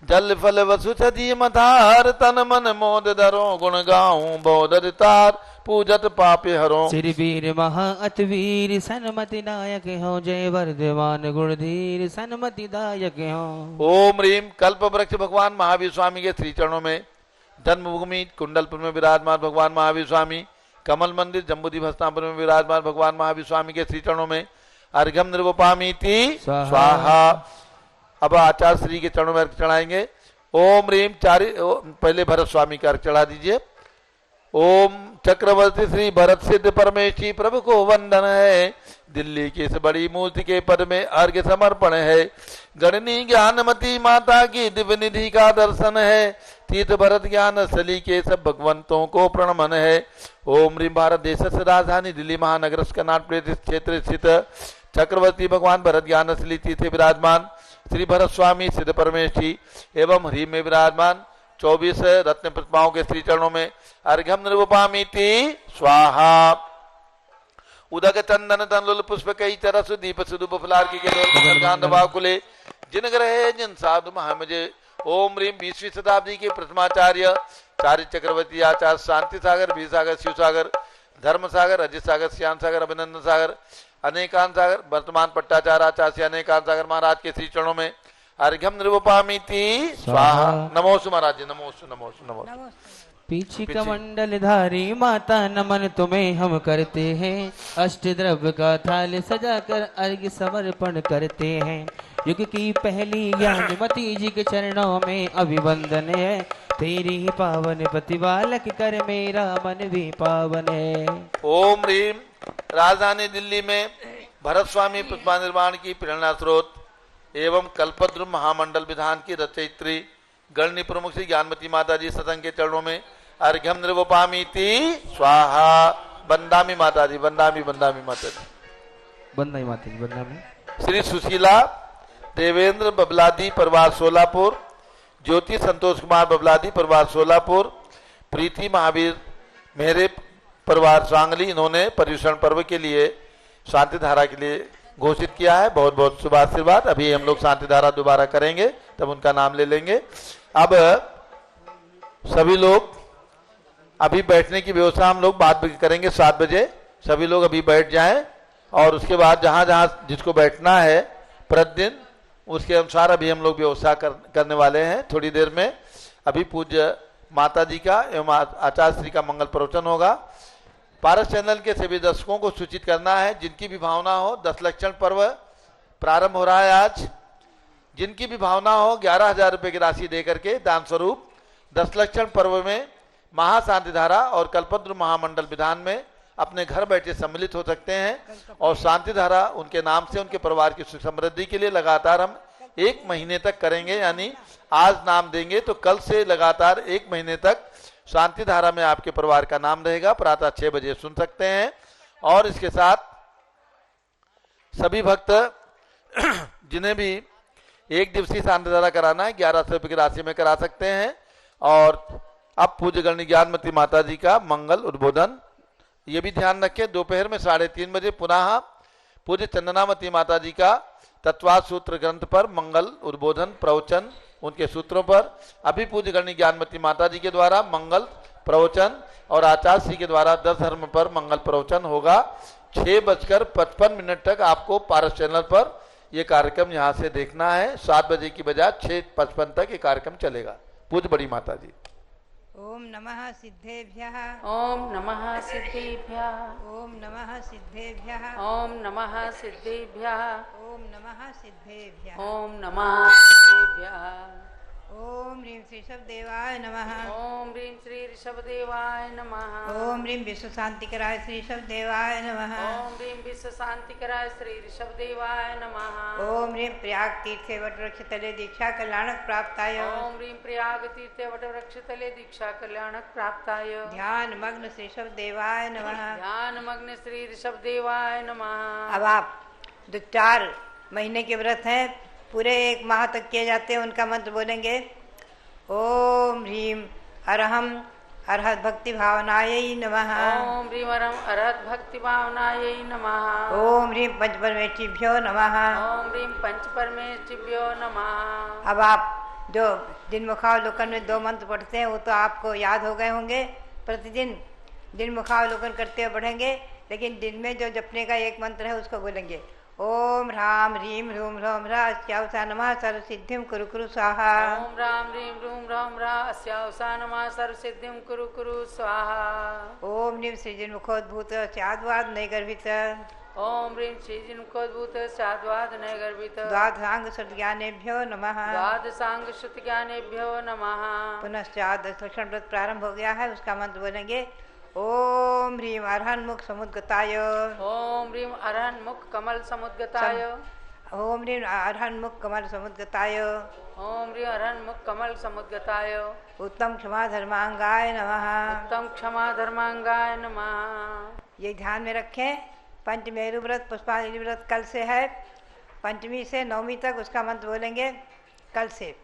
जल फल वसु सजी मधार तन मन मोद धरो गुण गाऊं बोधतार पूजत पापे हरो। श्री वीर महा अतवीर सन्मति नायक हो, जय वर्धमान गुणधीर सन्मति दायक हो। ओम ह्रीम कल्प वृक्ष भगवान महावीर स्वामी के श्री चरणों में जन्मभूमि कुंडलपुर में विराजमान भगवान महावीर स्वामी, कमल मंदिर जम्बूद्वीप हस्तापुर में विराजमान भगवान महावीर स्वामी के श्री चरणों में अर्घ्यम निर्वपामीति स्वाहा। अब आचार्य श्री के चरणों में अर्घ चढ़ाएंगे। ओम ह्रीम पहले भरत स्वामी का अर्घ चढ़ा दीजिए। ओम चक्रवर्ती श्री भरत सिद्ध परमेशी प्रभु को वंदन है, दिल्ली की इस बड़ी मूर्ति के पद में अर्घ्य समर्पण है। गणनी ज्ञानमती माता की दिव्य निधि का दर्शन है, तीर्थ भरत ज्ञान सली के सब भगवंतों को प्रणमन है। ओम ह्रीम भारत देश से राजधानी दिल्ली महानगर कर्नाटक क्षेत्र स्थित चक्रवर्ती भगवान भरत ज्ञान सली तीर्थ विराजमान श्री भरत स्वामी सिद्ध परमेशी एवं ह्रीम में विराजमान 24 रत्न प्रतिमाओं के श्री चरणों में अर्घ्यम निर्वपामीति स्वाहा। उदक चंदन तंदुल पुष्प कई चरस दीप सुदूप फलार्घ के जिन ग्रहे जिन साधु महामजे। ओम ह्रीम 20वीं शताब्दी के प्रथमाचार्य चार्य चक्रवर्ती आचार्य शांति सागर, भी सागर, शिव सागर, धर्म सागर, अजित सागर, श्याम सागर, अभिनंदन सागर, अनेकांत सागर, वर्तमान पट्टाचार्य आचार्य से अनेकांत सागर महाराज के श्री चरणों में अर्घ्यम निर्वपामीति स्वाहा। नमोस्तु महाराज जी, नमोस्तु नमोस्तु नमोस्तु। पीछे कमंडल धारी माता नमन तुम्हें हम करते हैं, अष्ट द्रव्य का थाल सजाकर अर्घ्य समर्पण करते हैं। युग की पहली ज्ञानमती जी के चरणों में अभिवंदन है, तेरी ही पावन प्रतिपालक कर मेरा मन भी पावन है। ओम ह्रीम राजधानी दिल्ली में भरत स्वामी प्रतिमा निर्माण की प्रेरणा स्रोत एवं कल्पद्रुम महामंडल विधान की रचयित्री गणनी प्रमुख श्री ज्ञानमती माता जी सत्संग के चरणों में अर्घ्यम निर्वपामीति स्वाहा। बंदामी माता जी, बंदामी बंदामी माता जी, बंदाई माता जी, बंदामी। श्री सुशीला देवेंद्र बबलादी परिवार सोलापुर, ज्योति संतोष कुमार बबलादी परिवार सोलापुर, प्रीति महावीर मेरे परिवार सांगली, इन्होंने पर्युषण पर्व के लिए शांति धारा के लिए घोषित किया है। बहुत बहुत शुभ आशीर्वाद। अभी हम लोग शांति धारा दोबारा करेंगे तब उनका नाम ले लेंगे। अब सभी लोग अभी बैठने की व्यवस्था हम लोग बाद में करेंगे 7 बजे। सभी लोग अभी बैठ जाएं और उसके बाद जहां जहां जिसको बैठना है प्रतिदिन उसके अनुसार अभी हम लोग व्यवस्था करने वाले हैं थोड़ी देर में। अभी पूज्य माता जी का एवं आचार्य श्री का मंगल प्रवचन होगा। पारस चैनल के सभी दर्शकों को सूचित करना है जिनकी भी भावना हो 10 लक्षण पर्व प्रारंभ हो रहा है आज। जिनकी भी भावना हो 11,000 रुपए की राशि देकर के दान स्वरूप 10 लक्षण पर्व में महाशांति धारा और कल्पद्रुम महामंडल विधान में अपने घर बैठे सम्मिलित हो सकते हैं और शांति धारा उनके नाम से उनके परिवार की सुख समृद्धि के लिए लगातार हम 1 महीने तक करेंगे। यानी आज नाम देंगे तो कल से लगातार 1 महीने तक शांति धारा में आपके परिवार का नाम रहेगा। प्रातः 6 बजे सुन सकते हैं। और इसके साथ सभी भक्त जिन्हें भी एक दिवसीय शांति धारा कराना है, 1100 रुपये की राशि में करा सकते हैं। और अब पूज्य गणनी ज्ञानमती माता जी का मंगल उद्बोधन, ये भी ध्यान रखें, दोपहर में 3:30 बजे पुनः पूज्य चंदनामती माता जी का तत्वाद सूत्र ग्रंथ पर मंगल उद्बोधन प्रवचन, उनके सूत्रों पर अभी पूज्य गणनी ज्ञानमती माता जी के द्वारा मंगल प्रवचन और आचार्य श्री के द्वारा 10 धर्म पर मंगल प्रवचन होगा। 6:55 तक आपको पारस चैनल पर यह कार्यक्रम यहाँ से देखना है। 7 बजे की बजाय 6:55 तक ये कार्यक्रम चलेगा। पूज्य बड़ी माता जी। ओम नमः सिद्धेभ्यः। ओम नमः सिद्धेभ्यः। ओम नमः सिद्धेभ्यः। ओम नमः सिद्धेभ्यः। ओम नमः सिद्धेभ्यः। ओम नमः सिद्धेभ्यः। ओम ह्रीं श्री ऋषभदेवाय नमः। ओम ह्रीं श्री ऋषभदेवाय नमः। ओम ह्रीं विश्व शांतिकराय श्री ऋषभदेवाय नमः। ओम ह्रीं विश्व शांतिकराय श्री ऋषभदेवाय नमः। ओम ह्रीं प्रयाग तीर्थे वटवृक्ष तले दीक्षा कल्याणक प्राप्ताय। ओम ह्रीं प्रयाग तीर्थे वटवृक्ष तले दीक्षा कल्याणक प्राप्ताय। ध्यान मग्न श्री ऋषभदेवाय नमः। ध्यान मग्न श्री ऋषभदेवाय नमः। अब आप जो 4 महीने के व्रत हैं, पूरे 1 माह तक किए जाते हैं, उनका मंत्र बोलेंगे। ओम ह्रीं अरहम अरहत भक्ति भावनायै नमः। ओम ह्रीं अरहम अरहत भक्ति भावनायै नमः। ओम ह्रीं पंचपरमेष्ठिभ्यो नमः। ओम ह्रीं पंचपरमेष्ठिभ्यो नमः। अब आप जो दिन मुखावलोकन में 2 मंत्र पढ़ते हैं, वो तो आपको याद हो गए होंगे। प्रतिदिन दिन मुखावलोकन करते हुए बढ़ेंगे, लेकिन दिन में जो जपने का एक मंत्र है उसको बोलेंगे। ओम ह्राम ह्रीं ह्रूम ह्रौम ह्रा अस्यावसा नमः सर्वसिद्धिं कुरु कुरु स्वाहा। ओम राम ह्रीं ह्रूम ह्रौम ह्रा अस्यावसा नमः सर्वसिद्धिं कुरु कुरु स्वाहा। ओम ह्रीं सृजन्मुखोद्भूत स्याद्वाद नैगर्भित। ओम ह्रीं श्रीजिन्मुखोद्भूत स्याद्वाद नैगर्भित। द्वादशांग श्रुतज्ञानेभ्यो नमः। द्वादशांग श्रुतज्ञानेभ्यो नमः। पुनश्चात 10 लक्षण व्रत प्रारंभ हो गया है, उसका मंत्र बोलेंगे। ओम ह्रीं अरहन्मुख समुद्गताय। ओम ह्रीं अरहन्मुख कमल समुद्गताय। ओम ह्रीं अरहन्मुख कमल समुद्गताय। ओम ह्रीं अरहन्मुख कमल समुद्गताय। उत्तम क्षमा धर्मांगाय नमः। उत्तम क्षमा धर्मांगाय नमः। ये ध्यान में रखें, पंचमेरु व्रत पुष्पांजलि व्रत कल से है, 5वीं से 9वीं तक उसका मंत्र बोलेंगे कल से।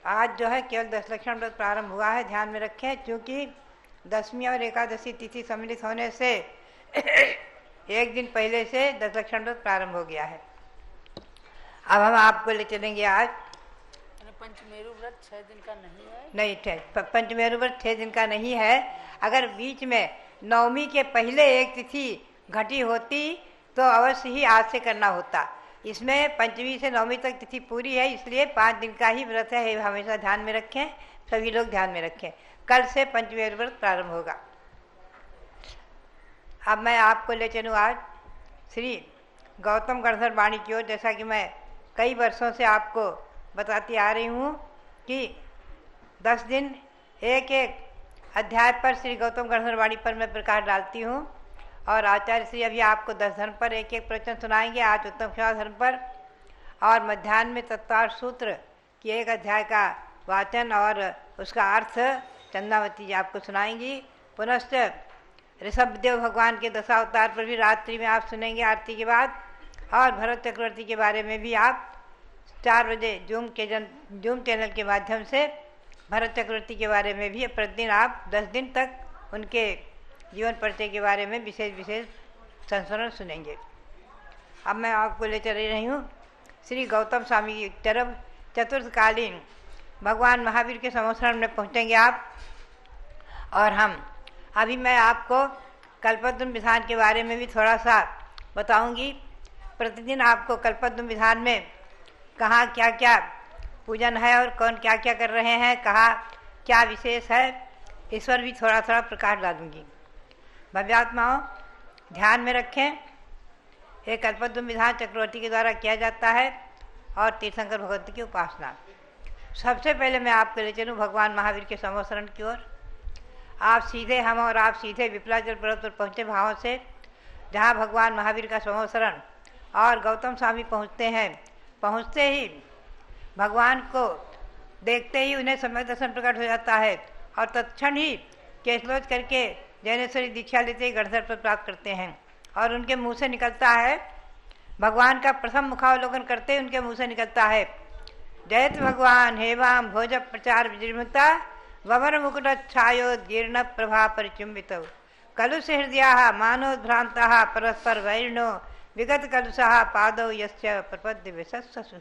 आज जो है केवल 10 लक्षण व्रत प्रारंभ हुआ है, ध्यान में रखें, क्योंकि 10वीं और एकादशी तिथि सम्मिलित होने से एक दिन पहले से 10 लक्षण व्रत प्रारंभ हो गया है। अब हम आपको ले चलेंगे आज। पंचमेरु व्रत 6 दिन का नहीं है? नहीं, पंचमेरु व्रत 6 दिन का नहीं है। अगर बीच में 9वीं के पहले एक तिथि घटी होती तो अवश्य ही आज से करना होता। इसमें 5वीं से 9वीं तक तिथि पूरी है, इसलिए 5 दिन का ही व्रत है, हमेशा ध्यान में रखें, सभी लोग ध्यान में रखें। कल से पंचमेरु व्रत प्रारंभ होगा। अब मैं आपको ले चलूँ आज श्री गौतम गणधर वाणी की ओर। जैसा कि मैं कई वर्षों से आपको बताती आ रही हूँ कि 10 दिन एक अध्याय पर श्री गौतम गणधर वाणी पर मैं प्रकाश डालती हूँ, और आचार्य श्री अभी आपको 10 धर्म पर एक प्रवचन सुनाएंगे। आज उत्तम क्षमा धर्म पर, और मध्याह्न में तत्वार्थ सूत्र की 1 अध्याय का वाचन और उसका अर्थ चंदावती जी आपको सुनाएंगी। पुनश्च ऋषभदेव भगवान के 10 अवतार पर भी रात्रि में आप सुनेंगे आरती के बाद, और भरत चक्रवर्ती के बारे में भी आप 4 बजे जूम चैनल के माध्यम से भरत चक्रवर्ती के बारे में भी प्रतिदिन आप 10 दिन तक उनके जीवन परिचय के बारे में विशेष संस्मरण सुनेंगे। अब मैं आपको ले चल रही हूँ श्री गौतम स्वामी की तरफ। चतुर्थकालीन भगवान महावीर के संवत्सरण में पहुँचेंगे आप, और अभी मैं आपको कल्पद्रुम विधान के बारे में भी थोड़ा सा बताऊंगी। प्रतिदिन आपको कल्पद्रुम विधान में कहाँ क्या क्या पूजन है और कौन क्या क्या कर रहे हैं, कहाँ क्या विशेष है, इस पर भी थोड़ा थोड़ा प्रकाश डालूंगी। भव्यात्माओं ध्यान में रखें, ये कल्पद्रुम विधान चक्रवर्ती के द्वारा किया जाता है और तीर्थंकर भगवती की उपासना। सबसे पहले मैं आपको ले चलूँ भगवान महावीर के संवत्सरण की ओर। आप सीधे विप्लाचल पर्वत पर पहुँचे भावों से, जहाँ भगवान महावीर का संवत्सरण और गौतम स्वामी पहुँचते हैं। पहुँचते ही भगवान को देखते ही उन्हें सम्यक दर्शन प्रकट हो जाता है, और तत्क्षण ही केशलोच करके जैनेश्वरी दीक्षा लेते ही गणधर पद प्राप्त करते हैं। और उनके मुँह से निकलता है, भगवान का प्रथम मुखावलोकन करते ही उनके मुँह से निकलता है, जयत भगवान हेवाम भोज प्रचार विजृंभता वमर मुकुट छायोदीर्ण प्रभा परिचुंबित कलुष हृदया मानोद्भ्रांता परस्पर वैरिणो विगत कलुषा पादौ यस्य प्रपद्य विशस्सु।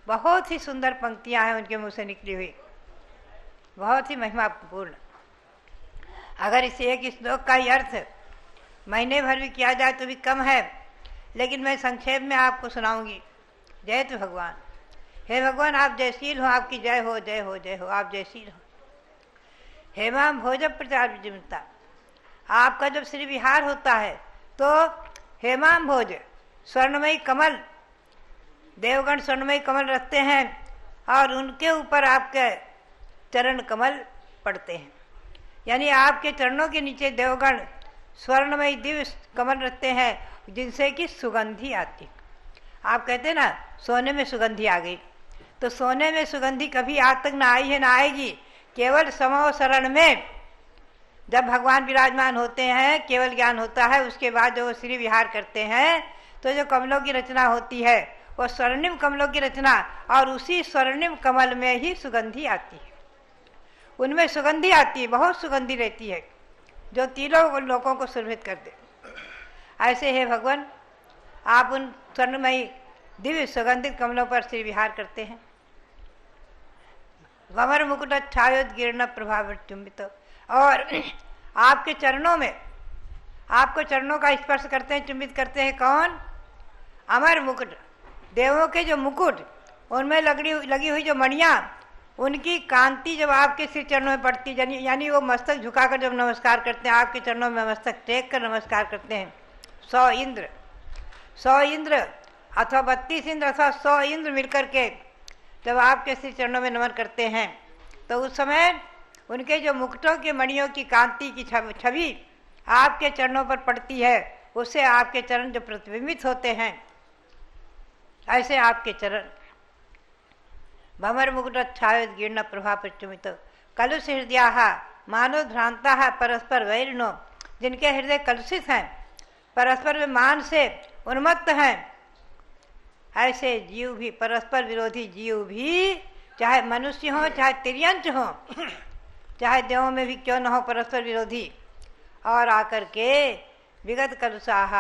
बहुत ही सुंदर पंक्तियां हैं उनके मुंह से निकली हुई, बहुत ही महिमापूर्ण। अगर इस एक श्लोक का ही अर्थ महीने भर भी किया जाए तो भी कम है, लेकिन मैं संक्षेप में आपको सुनाऊंगी। जय तो भगवान, हे भगवान आप जयशील हो, आपकी जय हो जय हो जय हो, आप जयशील हो। हेमाम भोज प्रचार विजृंभता, आपका जब श्री विहार होता है तो हेमाम भोज स्वर्णमयी कमल, देवगण स्वर्णमयी कमल रखते हैं और उनके ऊपर आपके चरण कमल पड़ते हैं, यानी आपके चरणों के नीचे देवगण स्वर्णमयी दिव्य कमल रखते हैं जिनसे कि सुगंधी आती। आप कहते हैं ना सोने में सुगंधी आ गई, तो सोने में सुगंधी कभी आज तक ना आई है ना आएगी। केवल समो शरण में जब भगवान विराजमान होते हैं, केवल ज्ञान होता है, उसके बाद जो श्री विहार करते हैं तो जो कमलों की रचना होती है वो स्वर्णिम कमलों की रचना, और उसी स्वर्णिम कमल में ही सुगंधी आती है, उनमें सुगंधी आती है, बहुत सुगंधी रहती है जो तीनों लोगों को सुरभित कर दे। ऐसे है भगवान, आप उन स्वर्णमयी दिव्य सुगंधित कमलों पर श्री विहार करते हैं। वमर मुकुट छायोदीर्ण प्रभाव चुंबित, और आपके चरणों में, आपको चरणों का स्पर्श करते हैं, चुंबित करते हैं। कौन? अमर मुकुट, देवों के जो मुकुट, उनमें लगी हुई जो मणियाँ, उनकी कांति जब आपके श्री चरणों में पड़ती, यानी वो मस्तक झुकाकर जब नमस्कार करते हैं, आपके चरणों में मस्तक टेक कर नमस्कार करते हैं। 100 इंद्र अथवा 32 इंद्र अथवा 100 इंद्र मिलकर के जब आपके श्री चरणों में नमन करते हैं तो उस समय उनके जो मुकुटों के मणियों की कांति की छवि आपके चरणों पर पड़ती है, उससे आपके चरण जो प्रतिबिंबित होते हैं। ऐसे आपके चरण भमर मुकुट छायोदीर्ण प्रभा प्रचुमित कलुष हृदया मानोद्भ्रांता परस्पर वैरिणो, जिनके हृदय कलुषित हैं, परस्पर में मान से उन्मत्त हैं, ऐसे जीव भी, परस्पर विरोधी जीव भी, चाहे मनुष्य हो चाहे तिर्यंच हो, चाहे देवों में भी क्यों न हो परस्पर विरोधी, और आकर के विगत कलुषाः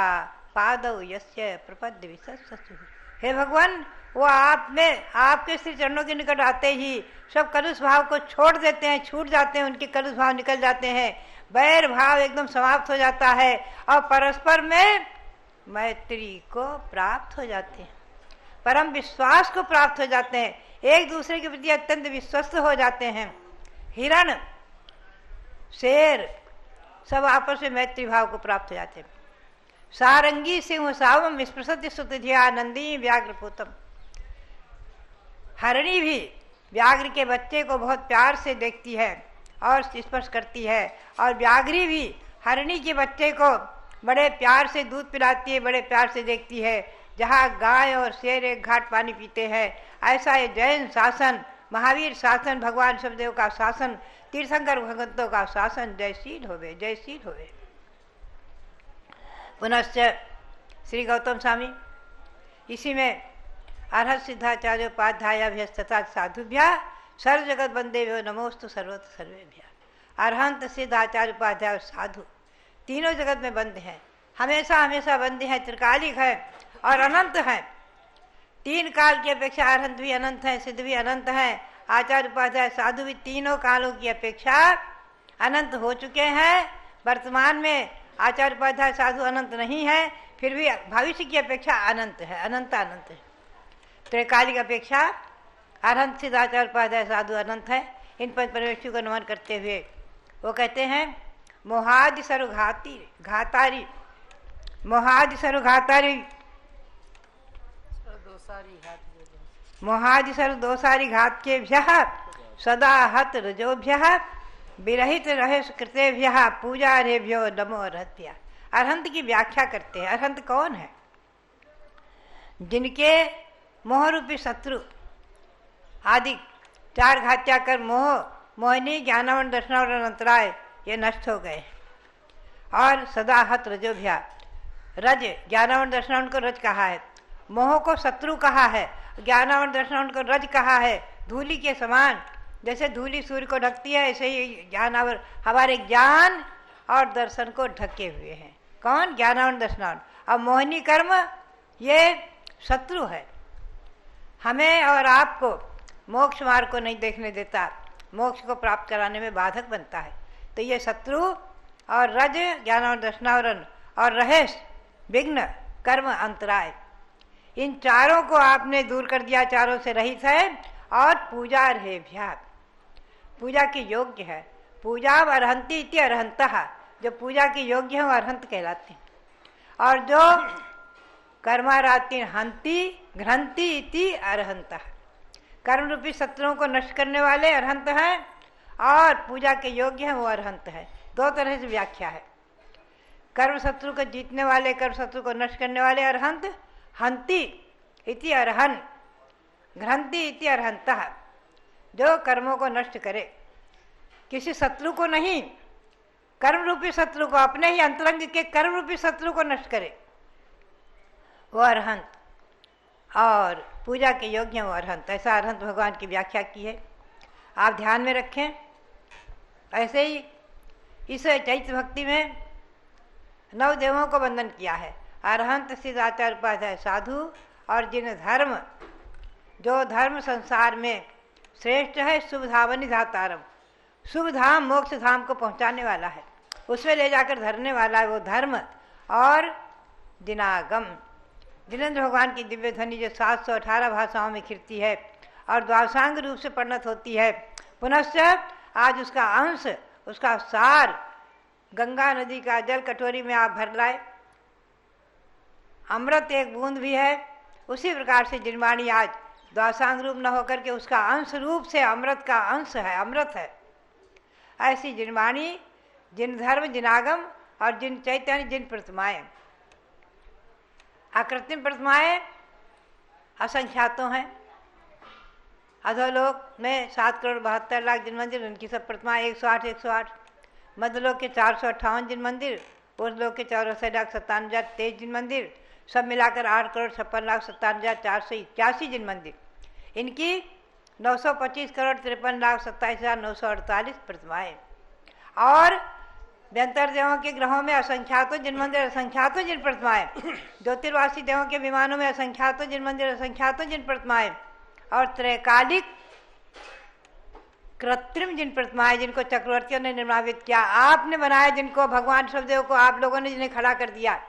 पादौ यस्य प्रपद्य विशस्सु। हे भगवान, वो आप में, आपके श्री चरणों के निकट आते ही सब कलुष भाव को छोड़ देते हैं, छूट जाते हैं, उनके कलुष भाव निकल जाते हैं, बैर भाव एकदम समाप्त हो जाता है और परस्पर में मैत्री को प्राप्त हो जाते हैं, परम विश्वास को प्राप्त हो जाते हैं, एक दूसरे के प्रति अत्यंत विश्वस्त हो जाते हैं। हिरण, शेर सब आपस में मैत्री भाव को प्राप्त हो जाते हैं। सारंगी सिंह सावम स्पृशति सुतधिया नंदी व्याघ्रपूतम, हरणी भी व्याघ्र के बच्चे को बहुत प्यार से देखती है और स्पर्श करती है, और व्याघ्री भी हरणी के बच्चे को बड़े प्यार से दूध पिलाती है, बड़े प्यार से देखती है। जहाँ गाय और शेर एक घाट पानी पीते हैं, ऐसा ये जैन शासन, महावीर शासन, भगवान शब्देव का शासन, तीर्थंकर भगवंतों का शासन जयशील होवे, जयशील होवे। पुनश्च श्री गौतम स्वामी इसी में अर्हत सिद्धाचार्य उपाध्याय तथा साधुभ्या सर्व जगत बंदेभ्यो नमोस्तु सर्वत्र सर्वेभ्य। अरहंत सिद्धाचार्य उपाध्याय साधु तीनों जगत में बंद हैं, हमेशा हमेशा बंद हैं, त्रिकालिक है और अनंत है। तीन काल की अपेक्षा अरहंत भी अनंत है, सिद्ध भी अनंत है, आचार्य उपाध्याय साधु भी तीनों कालों की अपेक्षा अनंत हो चुके हैं। वर्तमान में आचार्य उपाध्याय साधु अनंत नहीं है, फिर भी भविष्य की अपेक्षा अनंत है, अनंत अनंत है। त्रिकालिक अपेक्षा अरहंत सिद्धाचार्य उपाध्याय साधु अनंत है। इन पंच परमेश्वर को नमन करते हुए वो कहते हैं मोहादि सर्वघाती घातारी, मोहादि सर्वघातारी, मोहादि सर्व दोषारी घात के सदा हत रजोभ्य विरहित रहे कृतेभ्य पूजा रेभ्यो नमो अरहत्या। अरहंत की व्याख्या करते हैं। अरहंत कौन है? जिनके मोह रूपी शत्रु आदि चार घात्या कर मोह, मोहिनी, ज्ञानावन, दर्शनावन, अंतराय ये नष्ट हो गए। और सदा हत रजोभ्या, रज ज्ञानावन दर्शनावन को रज कहा है, मोह को शत्रु कहा है ज्ञानावरण दर्शनावरण को रज कहा है, धूलि के समान। जैसे धूलि सूर्य को ढकती है, ऐसे ही ज्ञानावरण हमारे ज्ञान और दर्शन को ढके हुए हैं। कौन? ज्ञानावरण दर्शनावरण। अब मोहिनी कर्म ये शत्रु है, हमें और आपको मोक्ष मार्ग को नहीं देखने देता, मोक्ष को प्राप्त कराने में बाधक बनता है। तो ये शत्रु और रज ज्ञानावरण दर्शनावरण और रहस्य विघ्न कर्म अंतराय, इन चारों को आपने दूर कर दिया, चारों से रहित है। और पूजा रेभ्या, पूजा के योग्य है। पूजा अर्हंति इति अर्हंतः, जो पूजा के योग्य है वो अर्हंत कहलाते हैं। और जो कर्माराति हंति घ्रंति इति अर्हंतः, कर्म रूपी शत्रुओं को नष्ट करने वाले अर्हंत हैं, और पूजा के योग्य हैं वो अर्हंत है। दो तरह से व्याख्या है। कर्म शत्रु को जीतने वाले, कर्म शत्रु को नष्ट करने वाले अर्हंत, हंति इति अर्हन, घ्रंति इति अर्हंतः, जो कर्मों को नष्ट करे, किसी शत्रु को नहीं, कर्म रूपी शत्रु को, अपने ही अंतरंग के कर्म रूपी शत्रु को नष्ट करे, वो अर्हंत। और पूजा के योग्य वो अर्हंत। ऐसा अर्हंत भगवान की व्याख्या की है, आप ध्यान में रखें। ऐसे ही इस चैत्र भक्ति में 9 देवों को वंदन किया है। अर्हंत सिद्ध आचार्य उपाध्याय साधु, और जिन धर्म, जो धर्म संसार में श्रेष्ठ है, शुभ धामनि धातारम, शुभ धाम मोक्ष धाम को पहुंचाने वाला है, उसमें ले जाकर धरने वाला है वो धर्म। और दिनागम, जिनेन्द्र भगवान की दिव्य ध्वनि जो 718 भाषाओं में खिरती है और द्वासांग रूप से परिणत होती है। पुनश्च आज उसका अंश, उसका सार गंगा नदी का जल कटोरी में आप भर लाए, अमृत एक बूंद भी है। उसी प्रकार से जिनवाणी आज द्वासांग रूप न होकर के उसका अंश रूप से अमृत का अंश है, अमृत है। ऐसी जिनवाणी, जिन धर्म, जिनागम और जिन चैतन्य, जिन प्रतिमाएं, अकृत्रिम प्रतिमाएं असंख्यातों हैं। अधोलोक में 7,72,00,000 जिन मंदिर, उनकी सब प्रतिमाएं 108। मध्यलोक के 458 जिन मंदिर, उस लोक के 84,97,023 जिन मंदिर, सब मिलाकर 8,56,57,481 जिन मंदिर, इनकी 925,53,27,948 प्रतिमाएं। और व्यंतर देवों के ग्रहों में असंख्यातों जिन मंदिर, असंख्यातों जिन प्रतिमाएं, ज्योतिर्वासी देवों के विमानों में असंख्यातों जिन मंदिर, असंख्यातों जिन प्रतिमाएं, और त्रैकालिक कृत्रिम जिन प्रतिमाएं, जिनको चक्रवर्तियों ने निर्मावित किया, आपने बनाया, जिनको भगवान शब्देव को आप लोगों ने जिन्हें खड़ा कर दिया।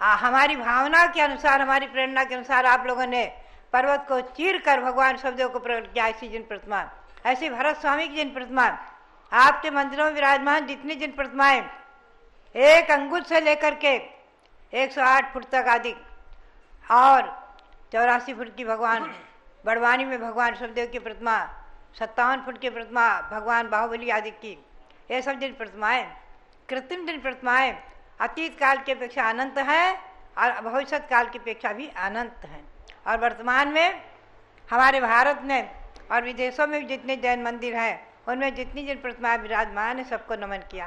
हमारी भावना के अनुसार, हमारी प्रेरणा के अनुसार आप लोगों ने पर्वत को चीर कर भगवान शब्देव को प्रकट किया। ऐसी जिन प्रतिमा, ऐसी भरत स्वामी की जिन प्रतिमा, आपके मंदिरों में विराजमान जितनी जिन प्रतिमाएं, 1 अंगुल से लेकर के 108 फुट तक आदि, और 84 फुट की भगवान बड़वानी में भगवान शब्देव की प्रतिमा, 57 फुट की प्रतिमा भगवान बाहुबली आदि की, ये सब जिन प्रतिमाएं, कृत्रिम जिन प्रतिमाएं अतीत काल की अपेक्षा अनंत हैं और भविष्य काल की अपेक्षा भी अनंत हैं। और वर्तमान में हमारे भारत में और विदेशों में जितने जैन मंदिर हैं, उनमें जितनी जिन प्रतिमाएं विराजमान है, सबको नमन किया।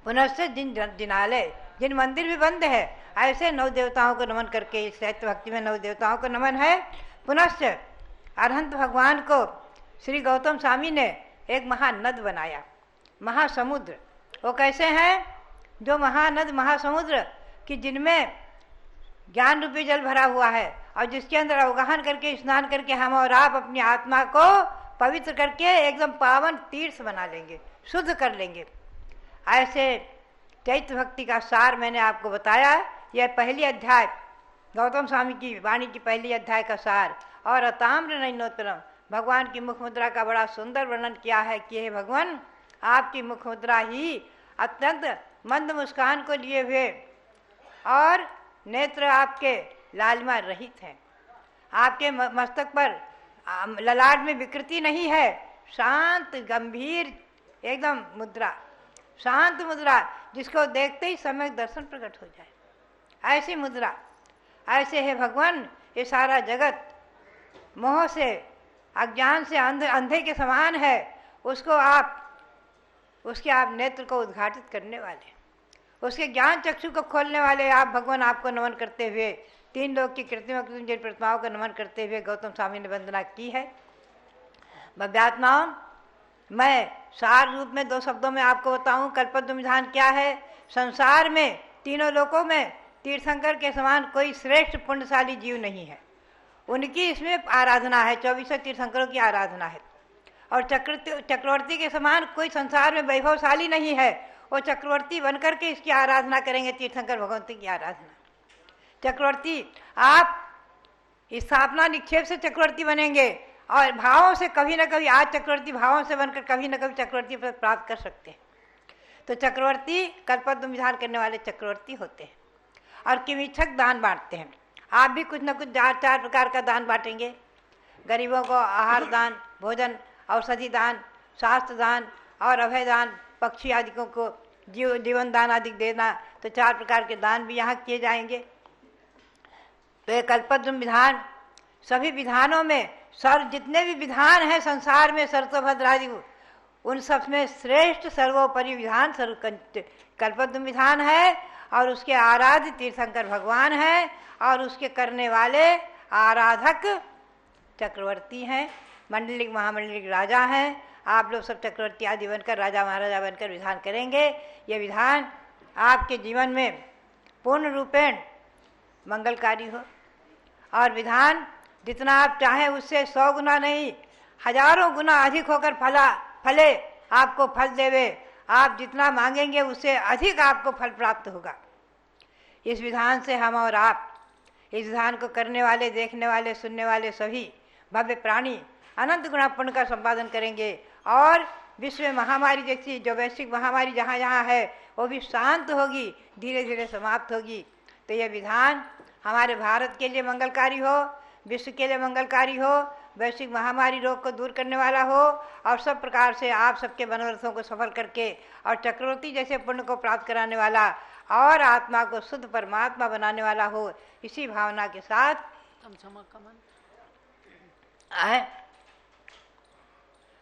पुनश्च जिन जिनालय, जिन मंदिर भी बंद है, ऐसे 9 देवताओं को नमन करके, इस चैत्र भक्ति में 9 देवताओं को नमन है। पुनश्च अरहंत भगवान को श्री गौतम स्वामी ने एक महानद बनाया, महासमुद्र। वो कैसे हैं? जो महानद, महासमुद्र कि जिनमें ज्ञान रूपी जल भरा हुआ है, और जिसके अंदर अवगाहन करके, स्नान करके हम और आप अपनी आत्मा को पवित्र करके एकदम पावन तीर्थ बना लेंगे, शुद्ध कर लेंगे। ऐसे चैत्र भक्ति का सार मैंने आपको बताया। यह पहली अध्याय, गौतम स्वामी की वाणी की पहली अध्याय का सार। और अताम्र नयनोत्तरम, भगवान की मुख मुद्रा का बड़ा सुंदर वर्णन किया है कि हे भगवान, आपकी मुख मुद्रा ही अत्यंत मंद मुस्कान को लिए हुए, और नेत्र आपके लालिमा रहित हैं। आपके मस्तक पर ललाट में विकृति नहीं है, शांत गंभीर एकदम मुद्रा, शांत मुद्रा, जिसको देखते ही सम्यक दर्शन प्रकट हो जाए, ऐसी मुद्रा। ऐसे है भगवान, ये सारा जगत मोह से, अज्ञान से अंधे के समान है, उसको आप, उसके आप नेत्र को उद्घाटित करने वाले, उसके ज्ञान चक्षु को खोलने वाले आप भगवान, आपको नमन करते हुए तीन लोग की कृत्रिम जिन प्रतिमाओं का नमन करते हुए गौतम स्वामी ने वंदना की है। भव्यात्माओं, मैं सार रूप में 2 शब्दों में आपको बताऊं, कल्पद्रुम विधान क्या है। संसार में तीनों लोकों में तीर्थंकर के समान कोई श्रेष्ठ पुण्यशाली जीव नहीं है। उनकी इसमें आराधना है, 24 तीर्थंकरों की आराधना है। और चक्रवर्ती के समान कोई संसार में वैभवशाली नहीं है। वो चक्रवर्ती बनकर के इसकी आराधना करेंगे, तीर्थंकर भगवंती की आराधना। चक्रवर्ती, आप स्थापना निक्षेप से चक्रवर्ती बनेंगे और भावों से कभी न कभी, आज चक्रवर्ती भावों से बनकर कभी न कभी चक्रवर्ती पद प्राप्त कर सकते हैं। तो चक्रवर्ती कल्पद्रुम विधान करने वाले चक्रवर्ती होते हैं और किमिच्छक दान बांटते हैं। आप भी कुछ न कुछ 4 प्रकार का दान बांटेंगे। गरीबों को आहार दान, भोजन, औषधि दान, शास्त्र दान और अभय दान, पक्षी आदिकों को जीवन दान आदि देना, तो 4 प्रकार के दान भी यहाँ किए जाएंगे। तो ये कल्पद्रुम विधान, सभी विधानों में जितने भी विधान हैं संसार में, सरसोभद्र आदि, उन सब में श्रेष्ठ सर्वोपरि विधान कल्पद्रुम विधान है। और उसके आराध्य तीर्थंकर भगवान है और उसके करने वाले आराधक चक्रवर्ती हैं, मंडलिक महामंडलिक राजा हैं। आप लोग सब चक्रवर्ती आदि बनकर, राजा महाराजा बनकर विधान करेंगे। ये विधान आपके जीवन में पूर्ण रूपेण मंगलकारी हो और विधान जितना आप चाहें उससे 100 गुना नहीं, हजारों गुना अधिक होकर फले, आपको फल देवे। आप जितना मांगेंगे उससे अधिक आपको फल प्राप्त होगा। इस विधान से हम और आप, इस विधान को करने वाले, देखने वाले, सुनने वाले सभी भव्य प्राणी अनंत गुणा पुण्य का संपादन करेंगे और विश्व में महामारी जैसी जो वैश्विक महामारी जहाँ जहाँ है वो भी शांत होगी, धीरे धीरे समाप्त होगी। तो यह विधान हमारे भारत के लिए मंगलकारी हो, विश्व के लिए मंगलकारी हो, वैश्विक महामारी रोग को दूर करने वाला हो और सब प्रकार से आप सबके मनोरथों को सफल करके और चक्रवर्ती जैसे पुण्य को प्राप्त कराने वाला और आत्मा को शुद्ध परमात्मा बनाने वाला हो। इसी भावना के साथ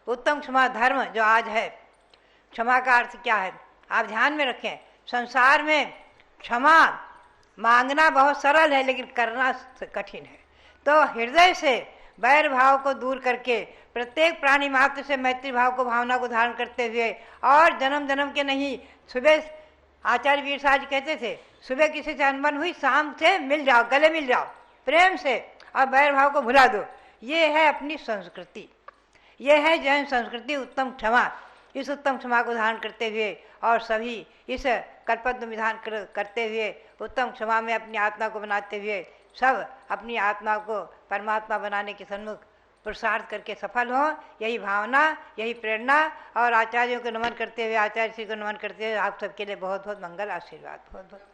उत्तम क्षमा धर्म जो आज है, क्षमा का अर्थ क्या है आप ध्यान में रखें। संसार में क्षमा मांगना बहुत सरल है लेकिन करना कठिन है। तो हृदय से वैर भाव को दूर करके प्रत्येक प्राणी मात्र से मैत्री भाव को, भावना को धारण करते हुए और जन्म जन्म के नहीं, सुबह आचार्य वीर साहब जी कहते थे, सुबह किसी से अनबन हुई, शाम से मिल जाओ, गले मिल जाओ प्रेम से और वैर भाव को भुला दो। ये है अपनी संस्कृति, ये है जैन संस्कृति, उत्तम क्षमा। इस उत्तम क्षमा को धारण करते हुए और सभी इस कल्पद्रुम विधान करते हुए उत्तम क्षमा में अपनी आत्मा को बनाते हुए सब अपनी आत्मा को परमात्मा बनाने के सन्मुख पुरुषार्थ करके सफल हों। यही भावना, यही प्रेरणा और आचार्यों को नमन करते हुए, आचार्य श्री को नमन करते हुए आप सबके लिए बहुत बहुत मंगल आशीर्वाद। बहुत बहुत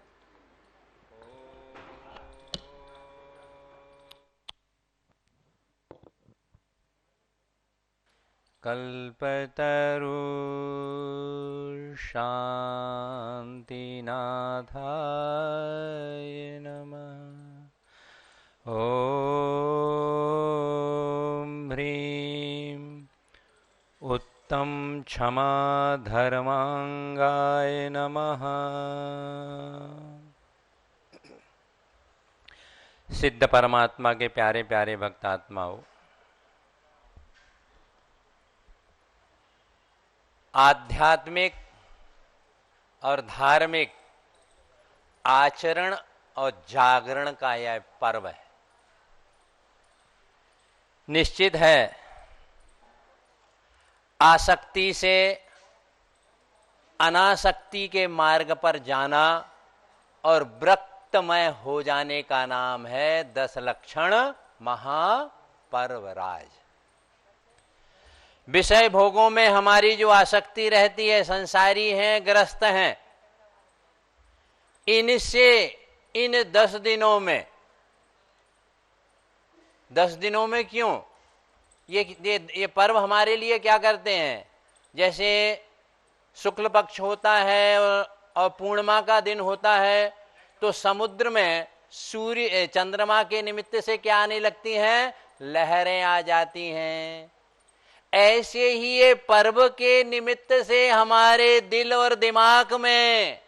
कल्पतरु शान्तिनाथाय नमः। ॐ ह्रीं उत्तम क्षमा धर्मांगाय नमः। सिद्ध परमात्मा के प्यारे प्यारे भक्त आत्माओं, आध्यात्मिक और धार्मिक आचरण और जागरण का यह पर्व है। निश्चित है आसक्ति से अनासक्ति के मार्ग पर जाना और व्रतमय हो जाने का नाम है 10 लक्षण महापर्वराज। विषय भोगों में हमारी जो आसक्ति रहती है, संसारी हैं, ग्रस्त हैं, इनसे इन 10 दिनों में 10 दिनों में क्यों ये पर्व हमारे लिए क्या करते हैं? जैसे शुक्ल पक्ष होता है और पूर्णिमा का दिन होता है तो समुद्र में सूर्य चंद्रमा के निमित्त से क्या आने लगती हैं? लहरें आ जाती हैं। ऐसे ही ये पर्व के निमित्त से हमारे दिल और दिमाग में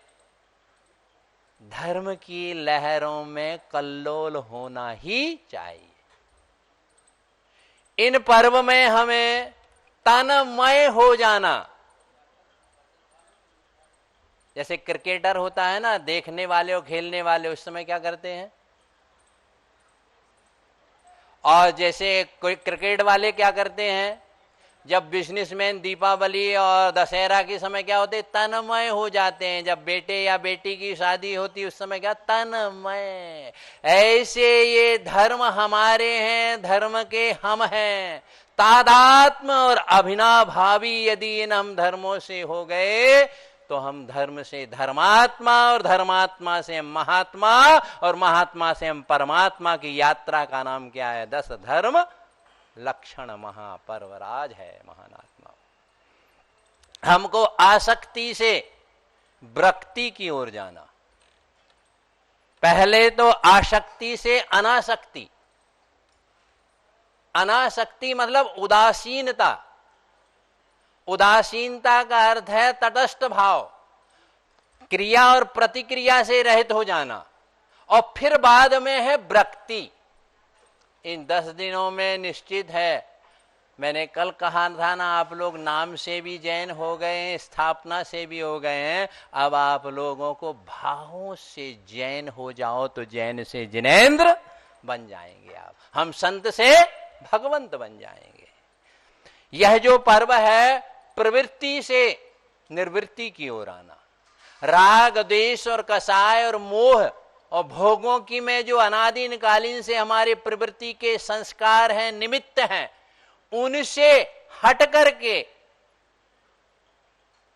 धर्म की लहरों में कल्लोल होना ही चाहिए। इन पर्व में हमें तन्मय हो जाना। जैसे क्रिकेटर होता है ना, देखने वाले और खेलने वाले उस समय क्या करते हैं, और जैसे कोई क्रिकेट वाले क्या करते हैं, जब बिजनेसमैन दीपावली और दशहरा के समय क्या होते, तन्मय हो जाते हैं। जब बेटे या बेटी की शादी होती उस समय क्या, तन्मय। ऐसे ये धर्म हमारे हैं, धर्म के हम हैं। तादात्म्य और अभिनाभावी यदि इन हम धर्मों से हो गए तो हम धर्म से धर्मात्मा और धर्मात्मा से महात्मा और महात्मा से हम परमात्मा की यात्रा का नाम क्या है, 10 धर्म लक्षण महापर्वराज है महानात्मा। हमको आसक्ति से वृत्ति की ओर जाना, पहले तो आसक्ति से अनासक्ति। अनासक्ति मतलब उदासीनता। उदासीनता का अर्थ है तटस्थ भाव, क्रिया और प्रतिक्रिया से रहित हो जाना। और फिर बाद में है वृत्ति। इन 10 दिनों में निश्चित है, मैंने कल कहा था ना, आप लोग नाम से भी जैन हो गए हैं, स्थापना से भी हो गए हैं। अब आप लोगों को भावों से जैन हो जाओ तो जैन से जिनेंद्र बन जाएंगे आप। हम संत से भगवंत बन जाएंगे। यह जो पर्व है प्रवृत्ति से निर्वृत्ति की ओर आना, राग द्वेष और कसाय और मोह और भोगों की में जो अनादिकालीन से हमारे प्रवृत्ति के संस्कार हैं, निमित्त हैं, उनसे हट करके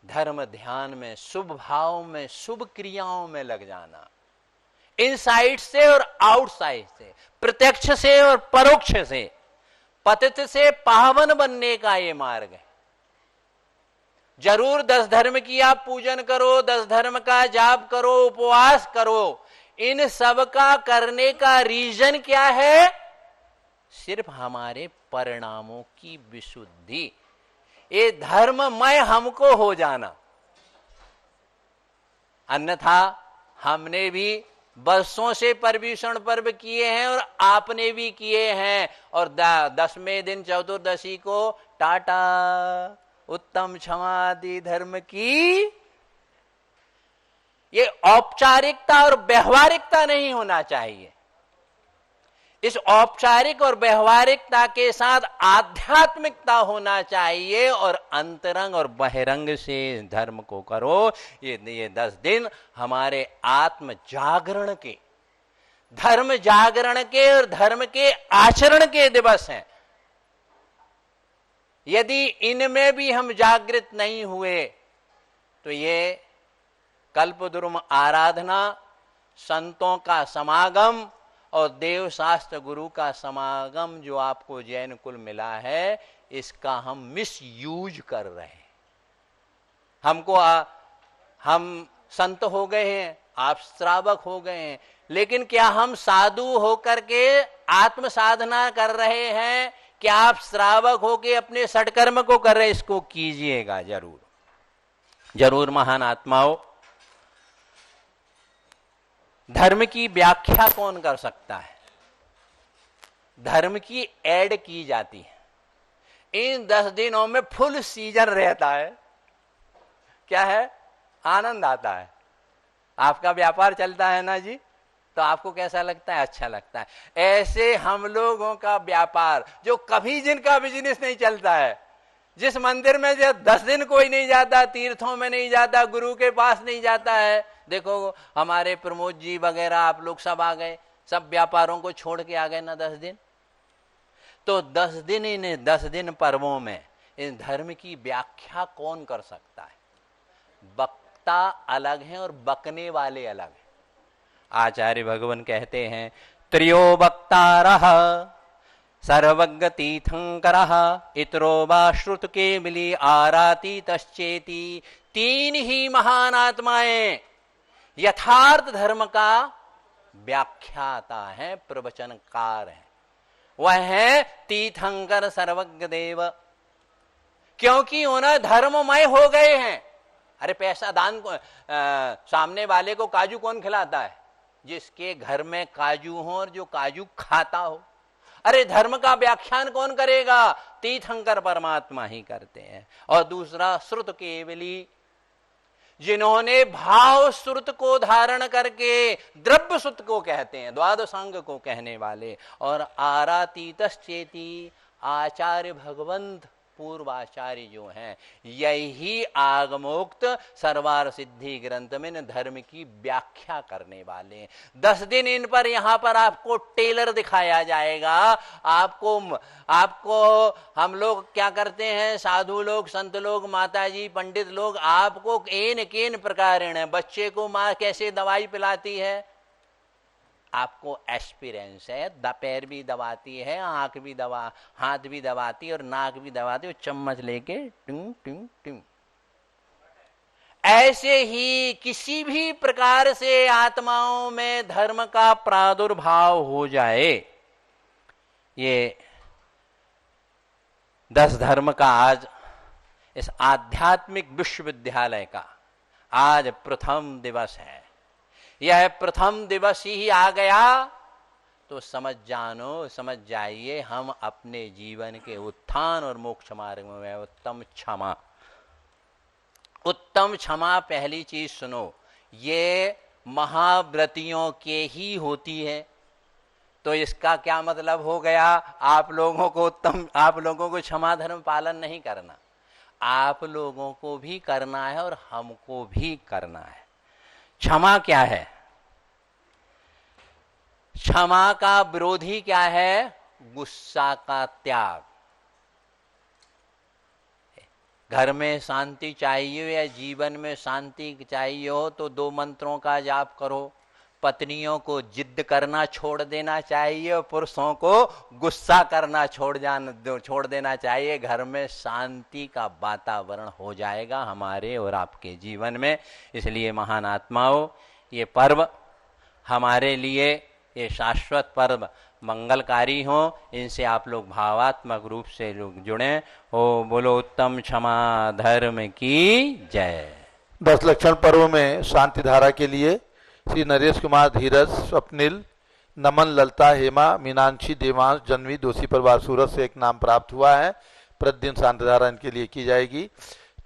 धर्म ध्यान में, शुभ भाव में, शुभ क्रियाओं में लग जाना। इनसाइड से और आउटसाइड से, प्रत्यक्ष से और परोक्ष से, पतित से पावन बनने का ये मार्ग है। जरूर 10 धर्म की आप पूजन करो, 10 धर्म का जाप करो, उपवास करो। इन सब का करने का रीजन क्या है? सिर्फ हमारे परिणामों की विशुद्धि, ये धर्ममय हमको हो जाना। अन्यथा हमने भी वर्षों से पर्यूषण पर्व किए हैं और आपने भी किए हैं, और 10वें दिन चतुर्दशी को टाटा उत्तम क्षमादि धर्म की, ये औपचारिकता और व्यवहारिकता नहीं होना चाहिए। इस औपचारिक और व्यवहारिकता के साथ आध्यात्मिकता होना चाहिए, और अंतरंग और बहिरंग से धर्म को करो। ये 10 दिन हमारे आत्म जागरण के, धर्म जागरण के और धर्म के आचरण के दिवस हैं। यदि इनमें भी हम जागृत नहीं हुए तो ये कल्पद्रुम आराधना, संतों का समागम और देव शास्त्र गुरु का समागम जो आपको जैन कुल मिला है, इसका हम मिस यूज कर रहे हैं। हम संत हो गए हैं, आप श्रावक हो गए हैं, लेकिन क्या हम साधु होकर के आत्म साधना कर रहे हैं? क्या आप श्रावक होके अपने सत्कर्म को कर रहे हैं? इसको कीजिएगा जरूर, जरूर महान आत्माओं। धर्म की व्याख्या कौन कर सकता है? धर्म की ऐड की जाती है। इन 10 दिनों में फुल सीजन रहता है। क्या है? आनंद आता है। आपका व्यापार चलता है ना जी, तो आपको कैसा लगता है? अच्छा लगता है। ऐसे हम लोगों का व्यापार, जो कभी जिनका बिजनेस नहीं चलता है, जिस मंदिर में जो 10 दिन कोई नहीं जाता, तीर्थों में नहीं जाता, गुरु के पास नहीं जाता है, देखो हमारे प्रमोद जी वगैरह आप लोग सब आ गए, सब व्यापारों को छोड़ के आ गए ना 10 दिन। तो 10 दिन, इन 10 दिन पर्वों में इन धर्म की व्याख्या कौन कर सकता है? वक्ता अलग हैं और बकने वाले अलग हैं। आचार्य भगवान कहते हैं, त्रियो वक्तारः सर्वज्ञ तीर्थंकरः इतरो वा श्रुत के मिली आराती तश्चेती। 3 ही महान आत्माएं यथार्थ धर्म का व्याख्याता है, प्रवचनकार है। वह है तीर्थंकर सर्वज्ञ देव, क्योंकि उन्हें धर्ममय हो गए हैं। अरे पैसा दान सामने वाले को काजू कौन खिलाता है? जिसके घर में काजू हो और जो काजू खाता हो। अरे धर्म का व्याख्यान कौन करेगा? तीर्थंकर परमात्मा ही करते हैं। और दूसरा श्रुत केवली, जिन्होंने भाव श्रुत को धारण करके द्रव्य सुत को कहते हैं, द्वादशांग को कहने वाले, और आरातीतश्चेति आचार्य भगवंत पूर्वाचार्य जो हैं, यही आगमोक्त सर्वार सिद्धि ग्रंथ में धर्म की व्याख्या करने वाले। 10 दिन इन पर यहां पर आपको टेलर दिखाया जाएगा। आपको हम लोग क्या करते हैं, साधु लोग, संत लोग, माताजी, पंडित लोग, आपको एन केन प्रकार बच्चे को माँ कैसे दवाई पिलाती है, आपको एक्सपीरियंस है। पैर भी दबाती है, आंख भी दबा, हाथ भी दबाती है और नाक भी दबाती है, चम्मच लेके टूं टूं टूं। ऐसे ही किसी भी प्रकार से आत्माओं में धर्म का प्रादुर्भाव हो जाए, ये 10 धर्म का आज इस आध्यात्मिक विश्वविद्यालय का आज प्रथम दिवस है। यह प्रथम दिवस ही आ गया तो समझ जाइए हम अपने जीवन के उत्थान और मोक्ष मार्ग में उत्तम क्षमा पहली चीज सुनो, ये महाव्रतियों के ही होती है। तो इसका क्या मतलब हो गया? आप लोगों को क्षमा धर्म पालन नहीं करना, आप लोगों को भी करना है और हमको भी करना है। क्षमा क्या है? क्षमा का विरोधी क्या है? गुस्सा का त्याग। घर में शांति चाहिए या जीवन में शांति चाहिए हो तो 2 मंत्रों का जाप करो। पत्नियों को जिद करना छोड़ देना चाहिए और पुरुषों को गुस्सा करना छोड़ देना चाहिए। घर में शांति का वातावरण हो जाएगा हमारे और आपके जीवन में। इसलिए महान आत्माओं, ये पर्व हमारे लिए, ये शाश्वत पर्व मंगलकारी हो, इनसे आप लोग भावात्मक रूप से लोग जुड़े हो। बोलो उत्तम क्षमा धर्म की जय। 10 लक्षण पर्व में शांति धारा के लिए श्री नरेश कुमार, धीरज, स्वप्निल, नमन, ललता, हेमा, मीनाक्षी, देवांश, जनवी, दोषी परिवार सूरत से एक नाम प्राप्त हुआ है। प्रतिदिन शांति धारा इनके लिए की जाएगी।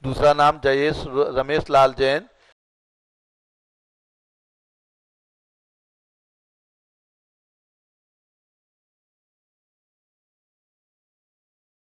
दूसरा नाम जयेश रमेश लाल जैन,